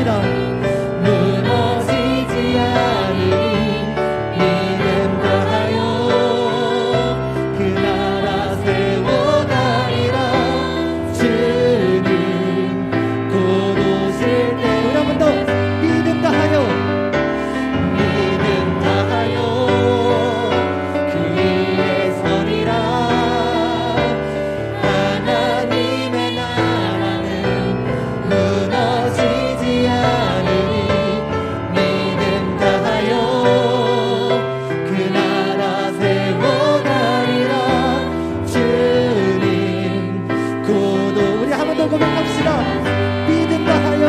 믿습니다. 무너지지 않으니 믿음 다하여 그 나라 세워가리라. 주님 곧 오실 때 우리 한 번 더 믿음 다하여 그 위에 서리라. 하나님의 나라는 무너지지 않으니 믿음 다하여 그 나라 세워가리라. 주님 곧 우리 한 번 더 고백합시다. 믿음 다하여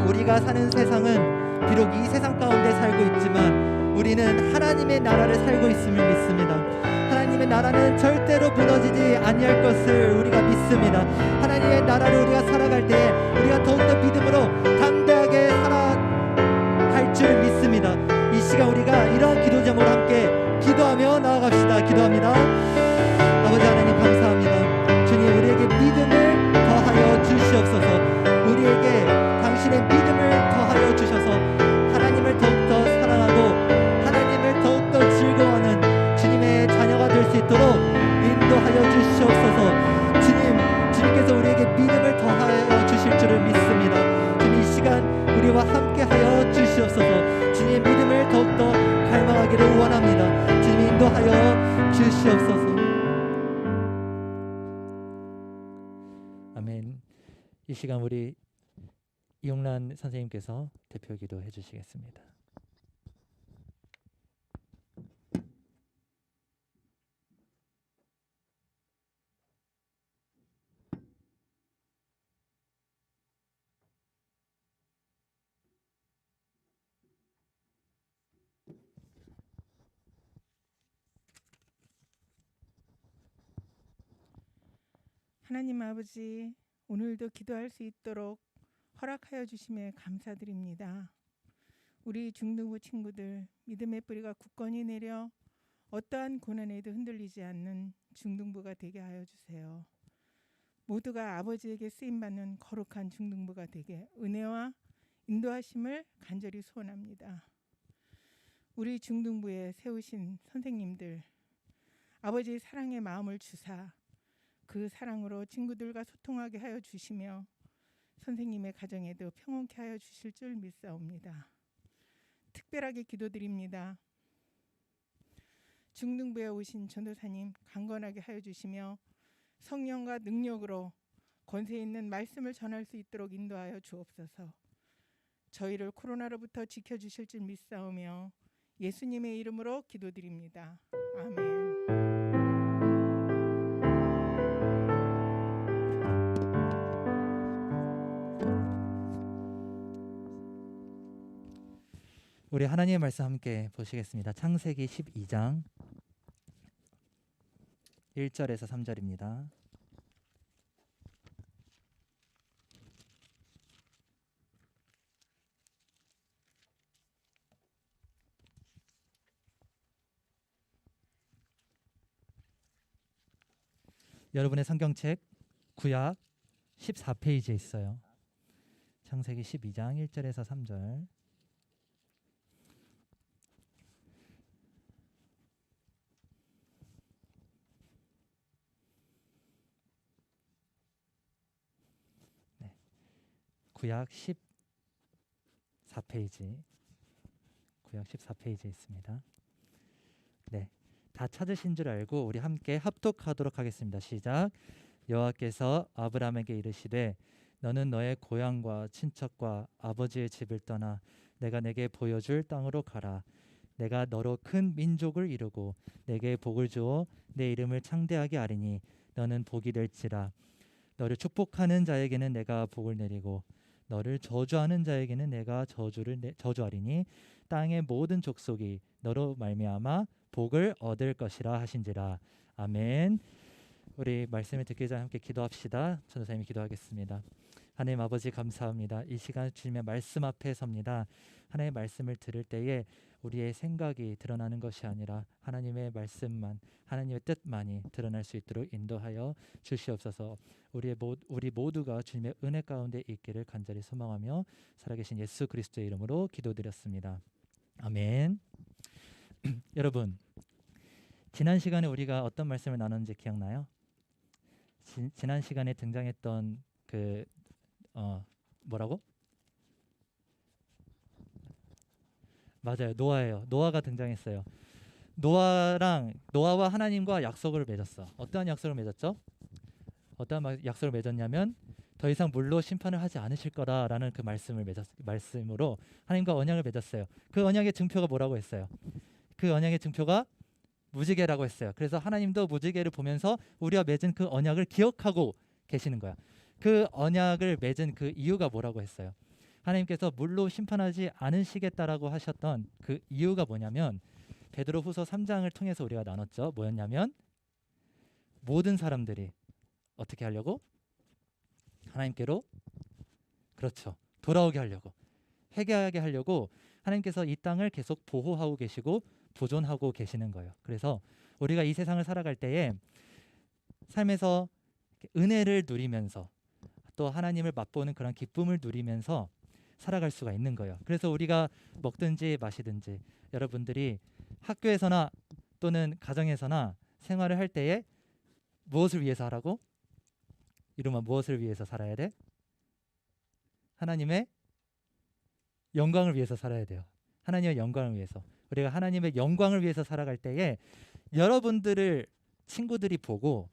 우리가 사는 세상은 비록 이 세상 가운데 살고 있지만 우리는 하나님의 나라를 살고 있음을 믿습니다. 하나님의 나라는 절대로 무너지지 아니할 것을 우리가 믿습니다. 하나님의 나라를 우리가 살아갈 때 우리가 더욱더 믿음으로 담대하게 살아갈 줄 믿습니다. 이 시간 우리가 이러한 기도 제목으로 함께 기도하며 나아갑시다. 기도합니다. 아버지 하나님 감사합니다. 주님 우리에게 믿음을 더하여 주시옵소서. 우리에게 당신의 믿음을 더하여 주셔서 하나님을 더욱더 사랑하고 하나님을 더욱더 즐거워하는 주님의 자녀가 될 수 있도록 인도하여 주시옵소서. 주님께서 우리에게 믿음을 더하여 주실 줄을 믿습니다. 주님 이 시간 우리와 함께하여 주시옵소서. 주님의 믿음을 더욱더 갈망하기를 원합니다. 주님 인도하여 주시옵소서. 아멘. 이 시간 우리 이용란 선생님께서 대표 기도해 주시겠습니다. 하나님 아버지, 오늘도 기도할 수 있도록 허락하여 주심에 감사드립니다. 우리 중등부 친구들 믿음의 뿌리가 굳건히 내려 어떠한 고난에도 흔들리지 않는 중등부가 되게 하여 주세요. 모두가 아버지에게 쓰임받는 거룩한 중등부가 되게 은혜와 인도하심을 간절히 소원합니다. 우리 중등부에 세우신 선생님들, 아버지의 사랑의 마음을 주사 그 사랑으로 친구들과 소통하게 하여 주시며 선생님의 가정에도 평온케 하여 주실 줄 믿사옵니다. 특별하게 기도드립니다. 중등부에 오신 전도사님 강건하게 하여 주시며 성령과 능력으로 권세 있는 말씀을 전할 수 있도록 인도하여 주옵소서. 저희를 코로나로부터 지켜주실 줄 믿사오며 예수님의 이름으로 기도드립니다. 아멘. 우리 하나님의 말씀 함께 보시겠습니다. 창세기 12장 1절에서 3절입니다. 여러분의 성경책 구약 14페이지에 있어요. 창세기 12장 1절에서 3절. 구약 14페이지. 구약 14페이지에 있습니다. 네. 다 찾으신 줄 알고 우리 함께 합독하도록 하겠습니다. 시작. 여호와께서 아브라함에게 이르시되 너는 너의 고향과 친척과 아버지의 집을 떠나 내가 내게 보여줄 땅으로 가라. 내가 너로 큰 민족을 이루고 내게 복을 주어 내 이름을 창대하게 하리니 너는 복이 될지라. 너를 축복하는 자에게는 내가 복을 내리고 너를 저주하는 자에게는 내가 저주하리니 땅의 모든 족속이 너로 말미암아 복을 얻을 것이라 하신지라. 아멘. 우리 말씀을 듣기 전에 함께 기도합시다. 전도사님이 기도하겠습니다. 하나님 아버지 감사합니다. 이 시간 주님의 말씀 앞에 섭니다. 하나님의 말씀을 들을 때에 우리의 생각이 드러나는 것이 아니라 하나님의 말씀만, 하나님의 뜻만이 드러날 수 있도록 인도하여 주시옵소서. 우리 모두가 주님의 은혜 가운데 있기를 간절히 소망하며 살아계신 예수 그리스도의 이름으로 기도드렸습니다. 아멘. 여러분, 지난 시간에 우리가 어떤 말씀을 나눴는지 기억나요? 지난 시간에 등장했던 뭐라고? 맞아요. 노아예요. 노아가 등장했어요. 노아와 하나님과 약속을 맺었어. 어떠한 약속을 맺었죠? 어떠한 약속을 맺었냐면 더 이상 물로 심판을 하지 않으실 거라라는 그 말씀으로 하나님과 언약을 맺었어요. 그 언약의 증표가 뭐라고 했어요? 그 언약의 증표가 무지개라고 했어요. 그래서 하나님도 무지개를 보면서 우리와 맺은 그 언약을 기억하고 계시는 거야. 그 언약을 맺은 그 이유가 뭐라고 했어요? 하나님께서 물로 심판하지 않으시겠다라고 하셨던 그 이유가 뭐냐면 베드로후서 3장을 통해서 우리가 나눴죠. 뭐였냐면 모든 사람들이 어떻게 하려고? 하나님께로, 그렇죠, 돌아오게 하려고, 회개하게 하려고 하나님께서 이 땅을 계속 보호하고 계시고 보존하고 계시는 거예요. 그래서 우리가 이 세상을 살아갈 때에 삶에서 은혜를 누리면서 또 하나님을 맛보는 그런 기쁨을 누리면서 살아갈 수가 있는 거예요. 그래서 우리가 먹든지 마시든지 여러분들이 학교에서나 또는 가정에서나 생활을 할 때에 무엇을 위해서 하라고? 이름은 무엇을 위해서 살아야 돼? 하나님의 영광을 위해서 살아야 돼요. 하나님의 영광을 위해서. 우리가 하나님의 영광을 위해서 살아갈 때에 여러분들을 친구들이 보고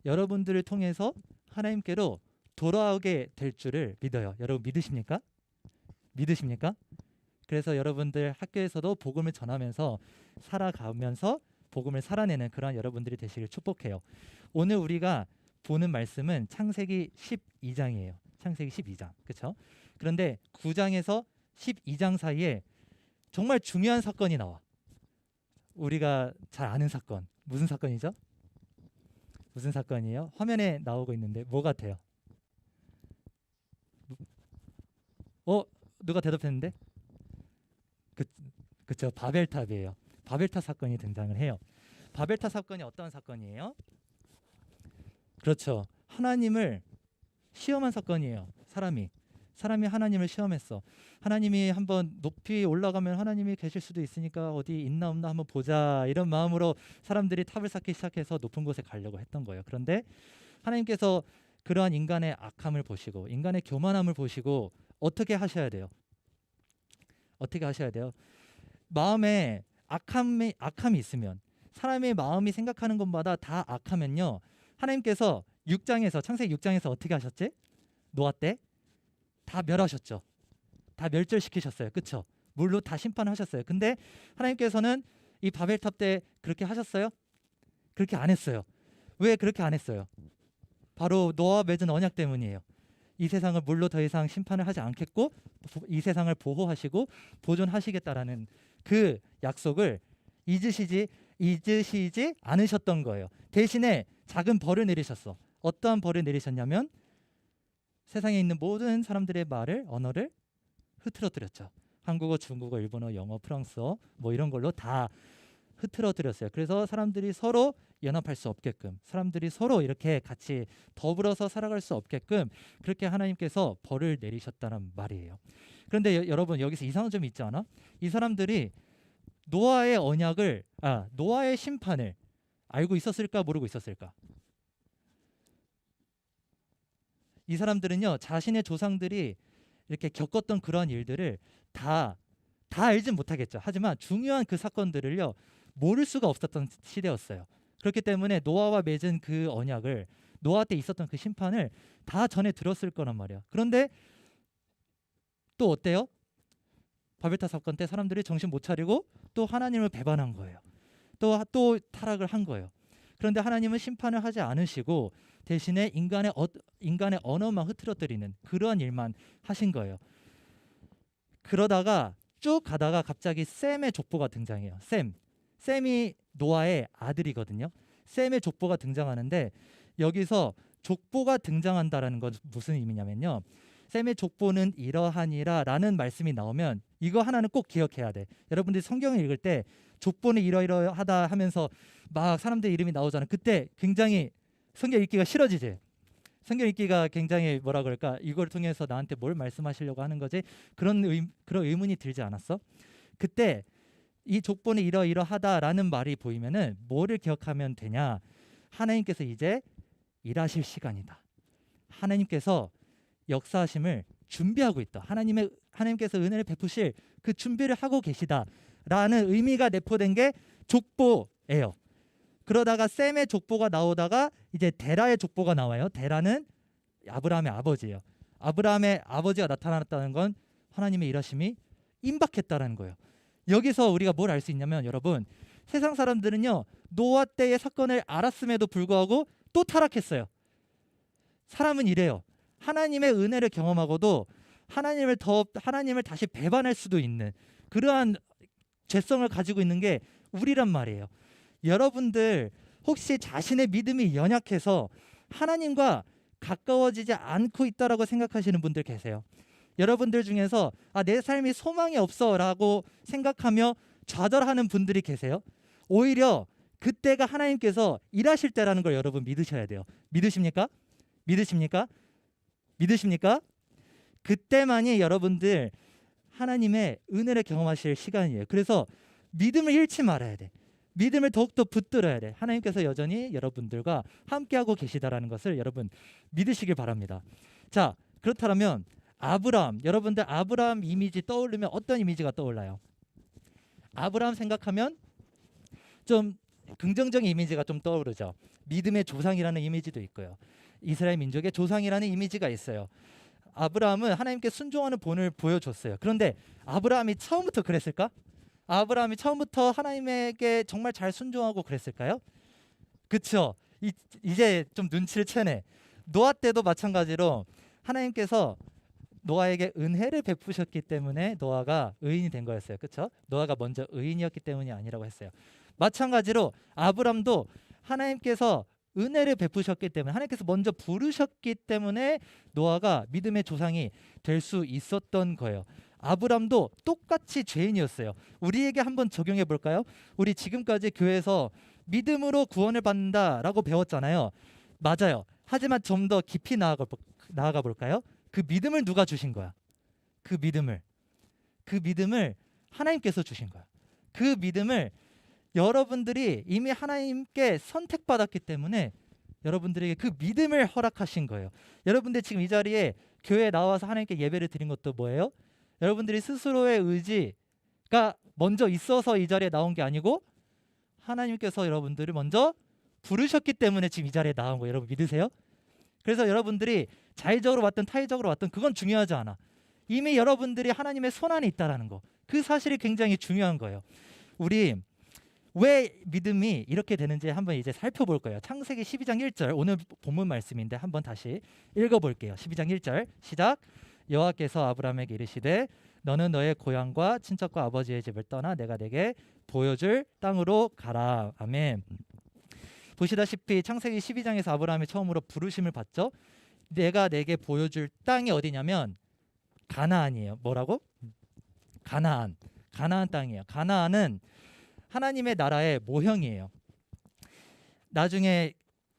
여러분들을 통해서 하나님께로 돌아오게 될 줄을 믿어요. 여러분 믿으십니까? 믿으십니까? 그래서 여러분들 학교에서도 복음을 전하면서 살아가면서 복음을 살아내는 그런 여러분들이 되시길 축복해요. 오늘 우리가 보는 말씀은 창세기 12장이에요. 창세기 12장. 그렇죠? 그런데 9장에서 12장 사이에 정말 중요한 사건이 나와. 우리가 잘 아는 사건. 무슨 사건이죠? 무슨 사건이에요? 화면에 나오고 있는데 뭐 같아요? 누가 대답했는데? 그쵸, 바벨탑이에요. 바벨탑 사건이 등장을 해요. 바벨탑 사건이 어떤 사건이에요? 그렇죠, 하나님을 시험한 사건이에요. 사람이 하나님을 시험했어. 하나님이 한번 높이 올라가면 하나님이 계실 수도 있으니까 어디 있나 없나 한번 보자, 이런 마음으로 사람들이 탑을 쌓기 시작해서 높은 곳에 가려고 했던 거예요. 그런데 하나님께서 그러한 인간의 악함을 보시고 인간의 교만함을 보시고 어떻게 하셔야 돼요? 어떻게 하셔야 돼요? 마음에 악함이 있으면, 사람의 마음이 생각하는 것마다 다 악하면요, 하나님께서 창세기 6장에서 어떻게 하셨지? 노아 때 다 멸하셨죠. 다 멸절시키셨어요. 그렇죠? 물로 다 심판하셨어요. 근데 하나님께서는 이 바벨탑 때 그렇게 하셨어요? 그렇게 안 했어요. 왜 그렇게 안 했어요? 바로 노아와 맺은 언약 때문이에요. 이 세상을 물로 더 이상 심판을 하지 않겠고 이 세상을 보호하시고 보존하시겠다라는 그 약속을 잊으시지 않으셨던 거예요. 대신에 작은 벌을 내리셨어. 어떠한 벌을 내리셨냐면 세상에 있는 모든 사람들의 언어를 흐트러뜨렸죠. 한국어, 중국어, 일본어, 영어, 프랑스어 뭐 이런 걸로 다 흐트러뜨렸어요. 그래서 사람들이 서로 연합할 수 없게끔, 사람들이 서로 이렇게 같이 더불어서 살아갈 수 없게끔 그렇게 하나님께서 벌을 내리셨다는 말이에요. 그런데 여러분, 여기서 이상한 점이 있지 않아? 이 사람들이 노아의 심판을 알고 있었을까, 모르고 있었을까? 이 사람들은요, 자신의 조상들이 이렇게 겪었던 그러한 일들을 다 알진 못하겠죠. 하지만 중요한 그 사건들을요, 모를 수가 없었던 시대였어요. 그렇기 때문에 노아와 맺은 그 언약을, 노아 때 있었던 그 심판을 다 전에 들었을 거란 말이야. 그런데 또 어때요? 바벨탑 사건 때 사람들이 정신 못 차리고 또 하나님을 배반한 거예요. 또 타락을 한 거예요. 그런데 하나님은 심판을 하지 않으시고 대신에 인간의 언어만 흐트러뜨리는 그러한 일만 하신 거예요. 그러다가 쭉 가다가 갑자기 셈의 족보가 등장해요. 셈이 노아의 아들이거든요. 셈의 족보가 등장하는데 여기서 족보가 등장한다라는 건 무슨 의미냐면요. 셈의 족보는 이러하니라 라는 말씀이 나오면 이거 하나는 꼭 기억해야 돼. 여러분들이 성경을 읽을 때 족보는 이러이러하다 하면서 막 사람들 이름이 나오잖아요. 그때 굉장히 성경 읽기가 싫어지지. 성경 읽기가 굉장히 뭐라 그럴까, 이걸 통해서 나한테 뭘 말씀하시려고 하는 거지, 그런 의문이 들지 않았어? 그때 이 족보는 이러이러하다라는 말이 보이면은 뭐를 기억하면 되냐? 하나님께서 이제 일하실 시간이다. 하나님께서 역사하심을 준비하고 있다. 하나님께서 은혜를 베푸실 그 준비를 하고 계시다라는 의미가 내포된 게 족보예요. 그러다가 셈의 족보가 나오다가 이제 데라의 족보가 나와요. 데라는 아브라함의 아버지예요. 아브라함의 아버지가 나타났다는 건 하나님의 일하심이 임박했다라는 거예요. 여기서 우리가 뭘 알 수 있냐면, 여러분, 세상 사람들은요 노아 때의 사건을 알았음에도 불구하고 또 타락했어요. 사람은 이래요. 하나님의 은혜를 경험하고도 하나님을 다시 배반할 수도 있는 그러한 죄성을 가지고 있는 게 우리란 말이에요. 여러분들 혹시 자신의 믿음이 연약해서 하나님과 가까워지지 않고 있다라고 생각하시는 분들 계세요? 여러분들 중에서 내 삶이 소망이 없어라고 생각하며 좌절하는 분들이 계세요? 오히려 그때가 하나님께서 일하실 때라는 걸 여러분 믿으셔야 돼요. 믿으십니까? 그때만이 여러분들 하나님의 은혜를 경험하실 시간이에요. 그래서 믿음을 잃지 말아야 돼. 믿음을 더욱더 붙들어야 돼. 하나님께서 여전히 여러분들과 함께하고 계시다라는 것을 여러분 믿으시길 바랍니다. 자, 그렇다면 여러분들 아브라함 이미지 떠오르면 어떤 이미지가 떠올라요? 아브라함 생각하면 좀 긍정적인 이미지가 좀 떠오르죠. 믿음의 조상이라는 이미지도 있고요. 이스라엘 민족의 조상이라는 이미지가 있어요. 아브라함은 하나님께 순종하는 본을 보여줬어요. 그런데 아브라함이 처음부터 그랬을까? 아브라함이 처음부터 하나님에게 정말 잘 순종하고 그랬을까요? 그쵸? 이제 좀 눈치를 채네. 노아 때도 마찬가지로 하나님께서 노아에게 은혜를 베푸셨기 때문에 노아가 의인이 된 거였어요. 그쵸? 노아가 먼저 의인이었기 때문이 아니라고 했어요. 마찬가지로 아브람도 하나님께서 은혜를 베푸셨기 때문에, 하나님께서 먼저 부르셨기 때문에 노아가 믿음의 조상이 될 수 있었던 거예요. 아브람도 똑같이 죄인이었어요. 우리에게 한번 적용해 볼까요? 우리 지금까지 교회에서 믿음으로 구원을 받는다라고 배웠잖아요. 맞아요. 하지만 좀 더 깊이 나아가 볼까요? 그 믿음을 누가 주신 거야? 그 믿음을 하나님께서 주신 거야. 그 믿음을 여러분들이 이미 하나님께 선택받았기 때문에 여러분들에게 그 믿음을 허락하신 거예요. 여러분들 지금 이 자리에 교회에 나와서 하나님께 예배를 드린 것도 뭐예요? 여러분들이 스스로의 의지가 먼저 있어서 이 자리에 나온 게 아니고 하나님께서 여러분들을 먼저 부르셨기 때문에 지금 이 자리에 나온 거예요. 여러분 믿으세요? 그래서 여러분들이 자의적으로 왔든 타의적으로 왔든 그건 중요하지 않아. 이미 여러분들이 하나님의 손안에 있다라는 거, 그 사실이 굉장히 중요한 거예요. 우리 왜 믿음이 이렇게 되는지 한번 이제 살펴볼 거예요. 창세기 12장 1절, 오늘 본문 말씀인데 한번 다시 읽어볼게요. 12장 1절 시작. 여호와께서 아브라함에게 이르시되 너는 너의 고향과 친척과 아버지의 집을 떠나 내가 내게 보여줄 땅으로 가라. 아멘. 보시다시피 창세기 12장에서 아브라함이 처음으로 부르심을 받죠. 내가 내게 보여줄 땅이 어디냐면 가나안이에요. 뭐라고? 가나안 땅이에요. 가나안은 하나님의 나라의 모형이에요. 나중에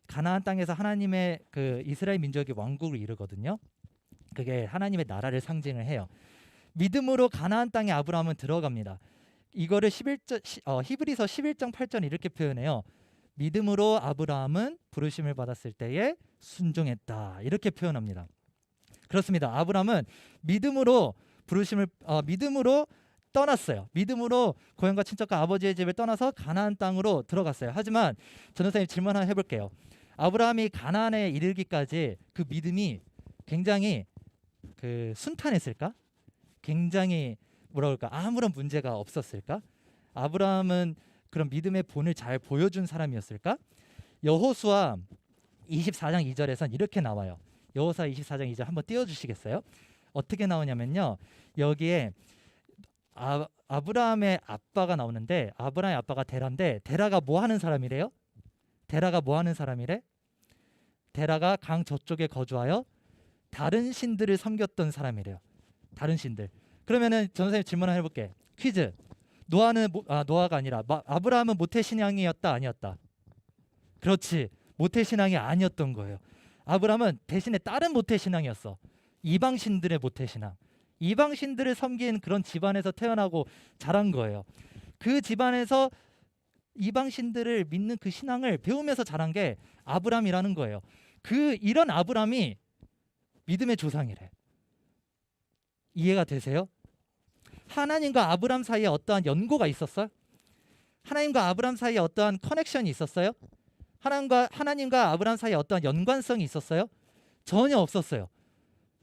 가나안 땅에서 하나님의 그 이스라엘 민족이 왕국을 이루거든요. 그게 하나님의 나라를 상징을 해요. 믿음으로 가나안 땅에 아브라함은 들어갑니다. 이거를 히브리서 11장 8절 이렇게 표현해요. 믿음으로 아브라함은 부르심을 받았을 때에 순종했다. 이렇게 표현합니다. 그렇습니다. 아브라함은 믿음으로 떠났어요. 믿음으로 고향과 친척과 아버지의 집을 떠나서 가나안 땅으로 들어갔어요. 하지만 전도사님 질문 하나 해볼게요. 아브라함이 가나안에 이르기까지 그 믿음이 굉장히 순탄했을까? 굉장히 아무런 문제가 없었을까? 아브라함은 그런 믿음의 본을 잘 보여준 사람이었을까? 여호수아 24장 2절에선 이렇게 나와요. 여호수아 24장 2절 한번 띄워주시겠어요? 어떻게 나오냐면요. 여기에 아브라함의 아빠가 나오는데 아브라함의 아빠가 데라인데 데라가 뭐 하는 사람이래요? 데라가 뭐 하는 사람이래? 데라가 강 저쪽에 거주하여 다른 신들을 섬겼던 사람이래요. 다른 신들. 그러면은 전선생님 질문 하나 해볼게. 퀴즈. 노아가 아니라 아브라함은 모태 신앙이었다 아니었다? 그렇지. 모태 신앙이 아니었던 거예요. 아브라함은 대신에 다른 모태 신앙이었어. 이방 신들의 모태 신앙. 이방 신들을 섬긴 그런 집안에서 태어나고 자란 거예요. 그 집안에서 이방 신들을 믿는 그 신앙을 배우면서 자란 게 아브라함이라는 거예요. 이런 아브라함이 믿음의 조상이래. 이해가 되세요? 하나님과 아브라함 사이에 어떠한 연고가 있었어요? 하나님과 아브라함 사이에 어떠한 커넥션이 있었어요? 하나님과 아브라함 사이에 어떠한 연관성이 있었어요? 전혀 없었어요.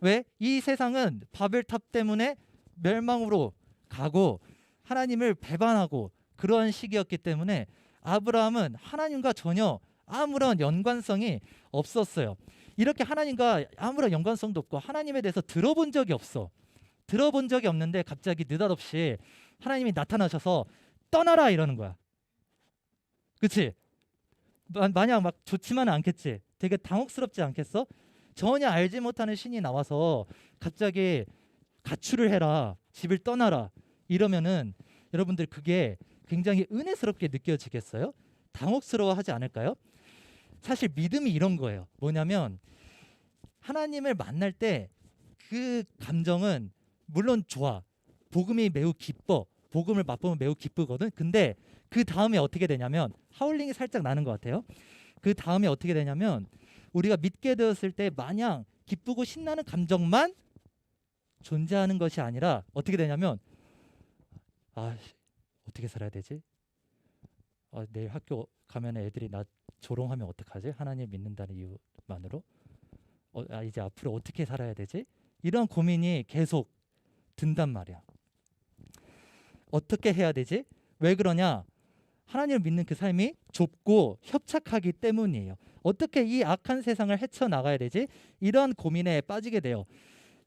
왜? 이 세상은 바벨탑 때문에 멸망으로 가고 하나님을 배반하고 그런 시기였기 때문에 아브라함은 하나님과 전혀 아무런 연관성이 없었어요. 이렇게 하나님과 아무런 연관성도 없고 하나님에 대해서 들어본 적이 없어. 들어본 적이 없는데 갑자기 느닷없이 하나님이 나타나셔서 떠나라 이러는 거야. 그치? 마냥 막 좋지만은 않겠지? 되게 당혹스럽지 않겠어? 전혀 알지 못하는 신이 나와서 갑자기 가출을 해라, 집을 떠나라 이러면은 여러분들 그게 굉장히 은혜스럽게 느껴지겠어요? 당혹스러워하지 않을까요? 사실 믿음이 이런 거예요. 뭐냐면 하나님을 만날 때 그 감정은 물론 좋아. 복음이 매우 기뻐. 복음을 맛보면 매우 기쁘거든. 근데 그 다음에 어떻게 되냐면 하울링이 살짝 나는 것 같아요. 그 다음에 어떻게 되냐면 우리가 믿게 되었을 때 마냥 기쁘고 신나는 감정만 존재하는 것이 아니라 어떻게 되냐면 어떻게 살아야 되지? 내일 학교 가면 애들이 나 조롱하면 어떡하지? 하나님 믿는다는 이유만으로 이제 앞으로 어떻게 살아야 되지? 이런 고민이 계속 든단 말이야. 어떻게 해야 되지? 왜 그러냐? 하나님을 믿는 그 삶이 좁고 협착하기 때문이에요. 어떻게 이 악한 세상을 헤쳐나가야 되지? 이런 고민에 빠지게 돼요.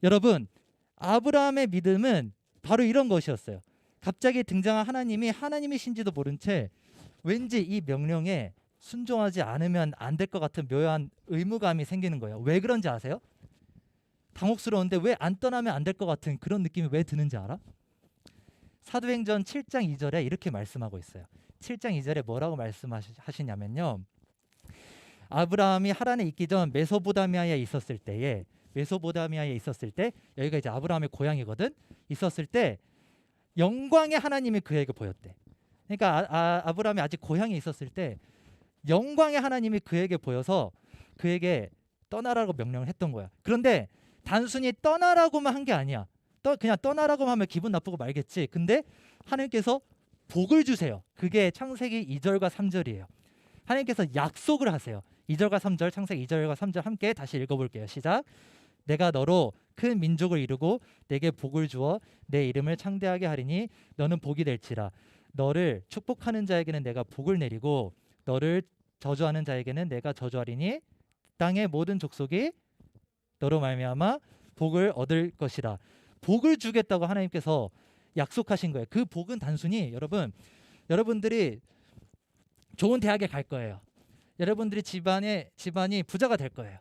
여러분, 아브라함의 믿음은 바로 이런 것이었어요. 갑자기 등장한 하나님이 하나님이신지도 모른 채 왠지 이 명령에 순종하지 않으면 안 될 것 같은 묘한 의무감이 생기는 거예요. 왜 그런지 아세요? 당혹스러운데 왜 안 떠나면 안 될 것 같은 그런 느낌이 왜 드는지 알아? 사도행전 7장 2절에 이렇게 말씀하고 있어요. 7장 2절에 뭐라고 말씀하시냐면요. 아브라함이 하란에 있기 전 메소포타미아에 있었을 때 여기가 이제 아브라함의 고향이거든. 있었을 때 영광의 하나님이 그에게 보였대. 그러니까 아브라함이 아직 고향에 있었을 때 영광의 하나님이 그에게 보여서 그에게 떠나라고 명령을 했던 거야. 그런데 단순히 떠나라고만 한 게 아니야. 그냥 떠나라고만 하면 기분 나쁘고 말겠지. 근데 하나님께서 복을 주세요. 그게 창세기 2절과 3절이에요. 하나님께서 약속을 하세요. 2절과 3절, 창세기 2절과 3절 함께 다시 읽어볼게요. 시작. 내가 너로 큰 민족을 이루고 내게 복을 주어 내 이름을 창대하게 하리니 너는 복이 될지라. 너를 축복하는 자에게는 내가 복을 내리고 너를 저주하는 자에게는 내가 저주하리니 땅의 모든 족속이 너로 말미암아 복을 얻을 것이라. 복을 주겠다고 하나님께서 약속하신 거예요. 그 복은 단순히 여러분들이 좋은 대학에 갈 거예요. 여러분들이 집안이 부자가 될 거예요.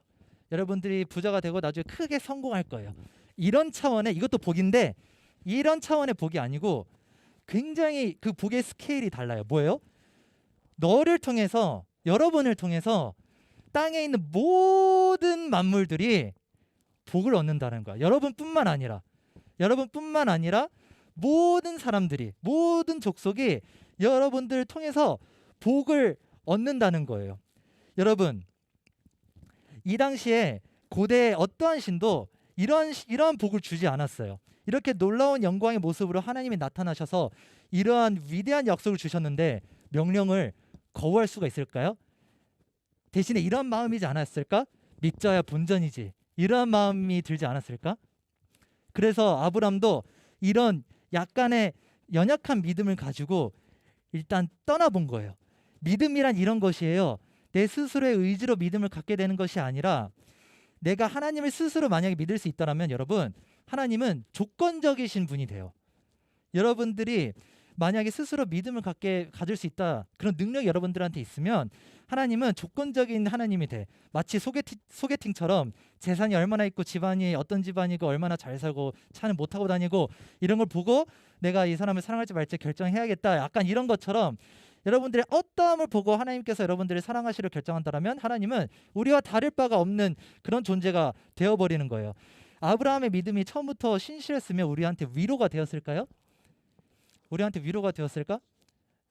여러분들이 부자가 되고 나중에 크게 성공할 거예요. 이런 차원의, 이것도 복인데 이런 차원의 복이 아니고 굉장히 그 복의 스케일이 달라요. 뭐예요? 너를 통해서, 여러분을 통해서 땅에 있는 모든 만물들이 복을 얻는다는 거야. 여러분뿐만 아니라 모든 사람들이, 모든 족속이 여러분들을 통해서 복을 얻는다는 거예요. 여러분, 이 당시에 고대의 어떠한 신도 이러한 복을 주지 않았어요. 이렇게 놀라운 영광의 모습으로 하나님이 나타나셔서 이러한 위대한 약속을 주셨는데 명령을 거부할 수가 있을까요? 대신에 이런 마음이지 않았을까? 믿자야 본전이지. 이러한 마음이 들지 않았을까? 그래서 아브람도 이런 약간의 연약한 믿음을 가지고 일단 떠나본 거예요. 믿음이란 이런 것이에요. 내 스스로의 의지로 믿음을 갖게 되는 것이 아니라 내가 하나님을 스스로 만약에 믿을 수 있다면 여러분, 하나님은 조건적이신 분이 돼요. 여러분들이 만약에 스스로 믿음을 가질 수 있다, 그런 능력이 여러분들한테 있으면 하나님은 조건적인 하나님이 돼. 마치 소개팅처럼 재산이 얼마나 있고 집안이 어떤 집안이고 얼마나 잘 살고 차는 못 타고 다니고 이런 걸 보고 내가 이 사람을 사랑할지 말지 결정해야겠다, 약간 이런 것처럼 여러분들의 어떠함을 보고 하나님께서 여러분들을 사랑하시려 결정한다면 하나님은 우리와 다를 바가 없는 그런 존재가 되어버리는 거예요. 아브라함의 믿음이 처음부터 신실했으면 우리한테 위로가 되었을까요? 우리한테 위로가 되었을까?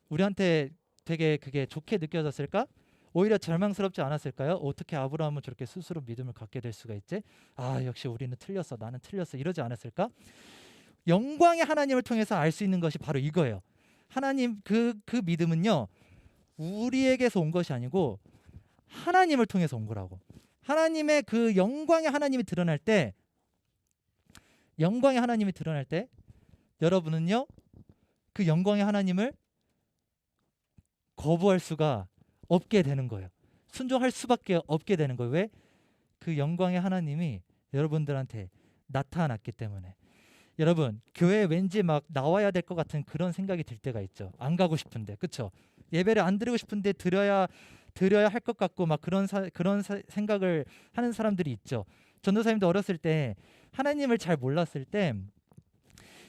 우리한테 되게 그게 좋게 느껴졌을까? 오히려 절망스럽지 않았을까요? 어떻게 아브라함은 저렇게 스스로 믿음을 갖게 될 수가 있지? 아, 역시 우리는 틀렸어, 나는 틀렸어, 이러지 않았을까? 영광의 하나님을 통해서 알 수 있는 것이 바로 이거예요. 하나님, 그 믿음은요, 우리에게서 온 것이 아니고 하나님을 통해서 온 거라고. 하나님의 그 영광의 하나님이 드러날 때, 여러분은요, 그 영광의 하나님을 거부할 수가 없게 되는 거예요. 순종할 수밖에 없게 되는 거예요. 왜? 그 영광의 하나님이 여러분들한테 나타났기 때문에. 여러분, 교회에 왠지 막 나와야 될 것 같은 그런 생각이 들 때가 있죠. 안 가고 싶은데, 그렇죠? 예배를 안 드리고 싶은데 드려야 할 것 같고 막 그런 생각을 하는 사람들이 있죠. 전도사님도 어렸을 때 하나님을 잘 몰랐을 때,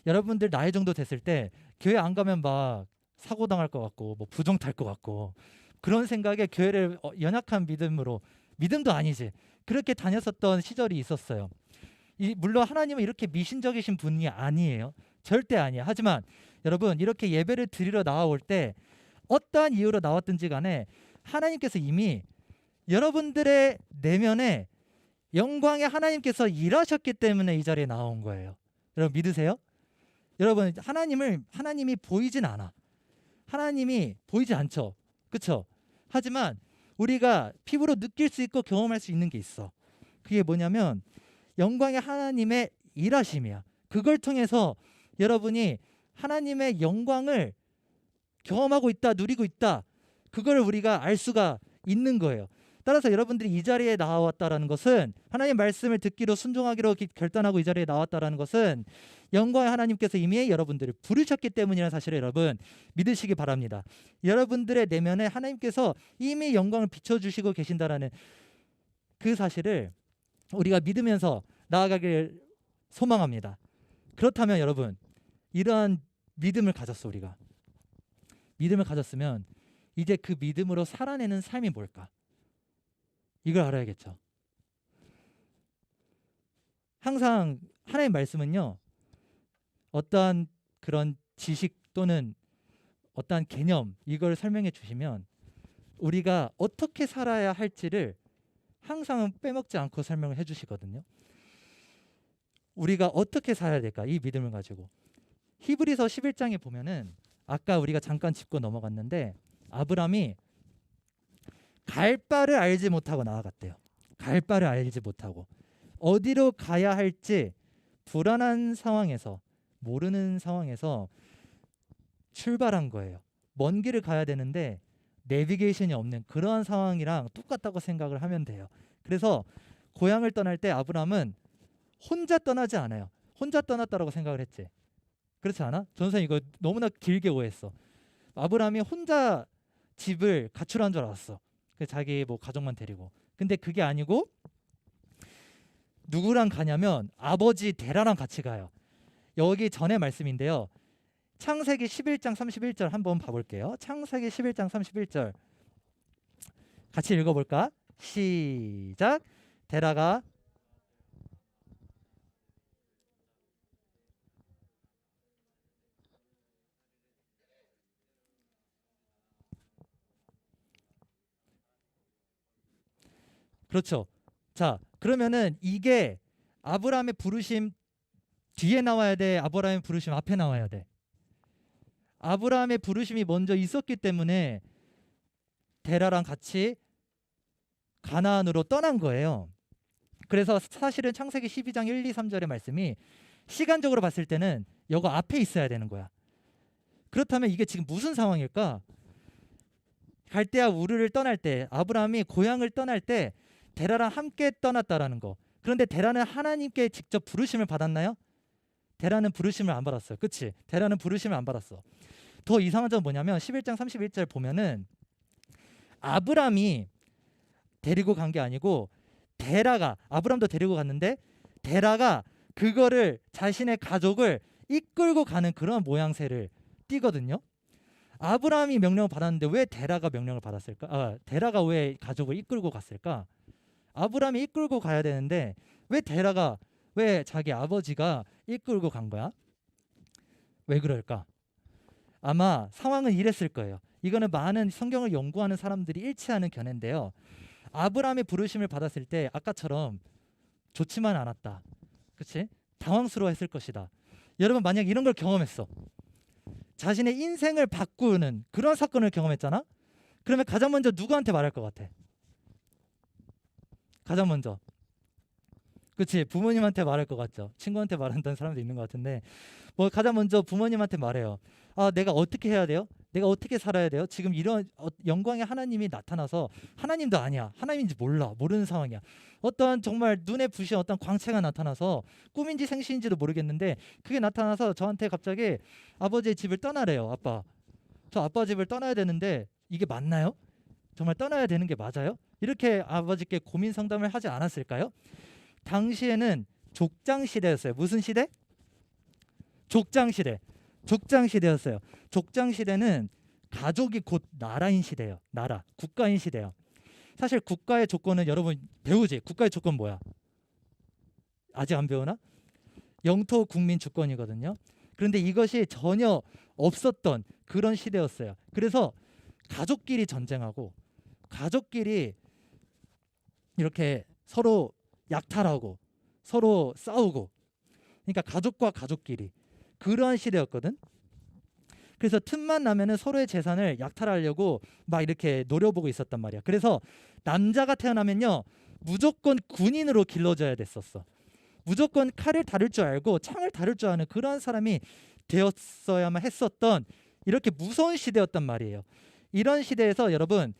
여러분들 나이 정도 됐을 때 교회 안 가면 막 사고 당할 것 같고 뭐 부정 탈 것 같고 그런 생각에 교회를 연약한 믿음도 아니지, 그렇게 다녔었던 시절이 있었어요. 물론 하나님은 이렇게 미신적이신 분이 아니에요. 절대 아니에요. 하지만 여러분, 이렇게 예배를 드리러 나올 때 어떠한 이유로 나왔든지 간에 하나님께서 이미 여러분들의 내면에 영광의 하나님께서 일하셨기 때문에 이 자리에 나온 거예요. 여러분 믿으세요? 여러분, 하나님이 보이진 않아. 하나님이 보이지 않죠. 그렇죠? 하지만 우리가 피부로 느낄 수 있고 경험할 수 있는 게 있어. 그게 뭐냐면 영광의 하나님의 일하심이야. 그걸 통해서 여러분이 하나님의 영광을 경험하고 있다, 누리고 있다, 그걸 우리가 알 수가 있는 거예요. 따라서 여러분들이 이 자리에 나왔다라는 것은, 하나님 말씀을 듣기로 순종하기로 결단하고 이 자리에 나왔다라는 것은 영광의 하나님께서 이미 여러분들을 부르셨기 때문이라는 사실을 여러분 믿으시기 바랍니다. 여러분들의 내면에 하나님께서 이미 영광을 비춰주시고 계신다라는 그 사실을 우리가 믿으면서 나아가길 소망합니다. 그렇다면 여러분, 이러한 믿음을 가졌어. 우리가 믿음을 가졌으면 이제 그 믿음으로 살아내는 삶이 뭘까? 이걸 알아야겠죠. 항상 하나님 말씀은요, 어떠한 그런 지식 또는 어떠한 개념, 이걸 설명해 주시면 우리가 어떻게 살아야 할지를 항상 빼먹지 않고 설명을 해주시거든요. 우리가 어떻게 살아야 될까? 이 믿음을 가지고. 히브리서 11장에 보면은 아까 우리가 잠깐 짚고 넘어갔는데, 아브람이 갈 바를 알지 못하고 나아갔대요. 갈 바를 알지 못하고 어디로 가야 할지 불안한 상황에서, 모르는 상황에서 출발한 거예요. 먼 길을 가야 되는데 내비게이션이 없는 그러한 상황이랑 똑같다고 생각을 하면 돼요. 그래서 고향을 떠날 때 아브람은 혼자 떠나지 않아요. 혼자 떠났다라고 생각을 했지. 그렇지 않아? 전선 이거 너무나 길게 오해했어. 아브람이 혼자 집을 가출한 줄 알았어. 자기 뭐 가족만 데리고. 근데 그게 아니고 누구랑 가냐면 아버지 데라랑 같이 가요. 여기 전의 말씀인데요. 창세기 11장 31절 한번 봐볼게요. 창세기 11장 31절 같이 읽어볼까? 시작. 데라가 그렇죠. 자, 그러면은 이게 아브라함의 부르심 뒤에 나와야 돼? 아브라함의 부르심 앞에 나와야 돼? 아브라함의 부르심이 먼저 있었기 때문에 데라랑 같이 가나안으로 떠난 거예요. 그래서 사실은 창세기 12장 1, 2, 3절의 말씀이 시간적으로 봤을 때는 이거 앞에 있어야 되는 거야. 그렇다면 이게 지금 무슨 상황일까? 갈대아 우르를 떠날 때 아브라함이 고향을 떠날 때 데라랑 함께 떠났다라는 거. 그런데 데라는 하나님께 직접 부르심을 받았나요? 데라는 부르심을 안 받았어요. 그치? 데라는 부르심을 안 받았어. 더 이상한 점은 뭐냐면 11장 31절 보면은 아브라함이 데리고 간 게 아니고 데라가, 아브라함도 데리고 갔는데 데라가 그거를, 자신의 가족을 이끌고 가는 그런 모양새를 띠거든요. 아브라함이 명령을 받았는데 왜 데라가 명령을 받았을까? 데라가 왜 가족을 이끌고 갔을까? 아브라함이 이끌고 가야 되는데 왜 데라가, 왜 자기 아버지가 이끌고 간 거야? 왜 그럴까? 아마 상황은 이랬을 거예요. 이거는 많은 성경을 연구하는 사람들이 일치하는 견해인데요. 아브라함의 부르심을 받았을 때 아까처럼 좋지만 않았다. 그치? 당황스러워했을 것이다. 여러분 만약 이런 걸 경험했어. 자신의 인생을 바꾸는 그런 사건을 경험했잖아? 그러면 가장 먼저 누구한테 말할 것 같아? 가장 먼저. 그치? 부모님한테 말할 것 같죠? 친구한테 말한다는 사람도 있는 것 같은데 뭐 가장 먼저 부모님한테 말해요. 내가 어떻게 해야 돼요? 내가 어떻게 살아야 돼요? 지금 이런 영광의 하나님이 나타나서, 하나님도 아니야, 하나님인지 모르는 상황이야. 어떤 정말 눈에 부시는 어떤 광채가 나타나서 꿈인지 생시인지도 모르겠는데 그게 나타나서 저한테 갑자기 아버지의 집을 떠나래요. 아빠, 저 아빠 집을 떠나야 되는데 이게 맞나요? 정말 떠나야 되는 게 맞아요? 이렇게 아버지께 고민 상담을 하지 않았을까요? 당시에는 족장 시대였어요. 무슨 시대? 족장 시대. 족장 시대였어요. 족장 시대는 가족이 곧 나라인 시대예요. 나라, 국가인 시대예요. 사실 국가의 조건은 여러분 배우지? 국가의 조건 뭐야? 아직 안 배우나? 영토 국민 주권이거든요. 그런데 이것이 전혀 없었던 그런 시대였어요. 그래서 가족끼리 전쟁하고 가족끼리 이렇게 서로 약탈하고 서로 싸우고, 그러니까 가족과 가족끼리 그러한 시대였거든. 그래서 틈만 나면은 서로의 재산을 약탈하려고 막 이렇게 노려보고 있었단 말이야. 그래서 남자가 태어나면요 무조건 군인으로 길러져야 됐었어. 무조건 칼을 다룰 줄 알고 창을 다룰 줄 아는 그러한 사람이 되었어야만 했었던, 이렇게 무서운 시대였단 말이에요. 이런 시대에서 여러분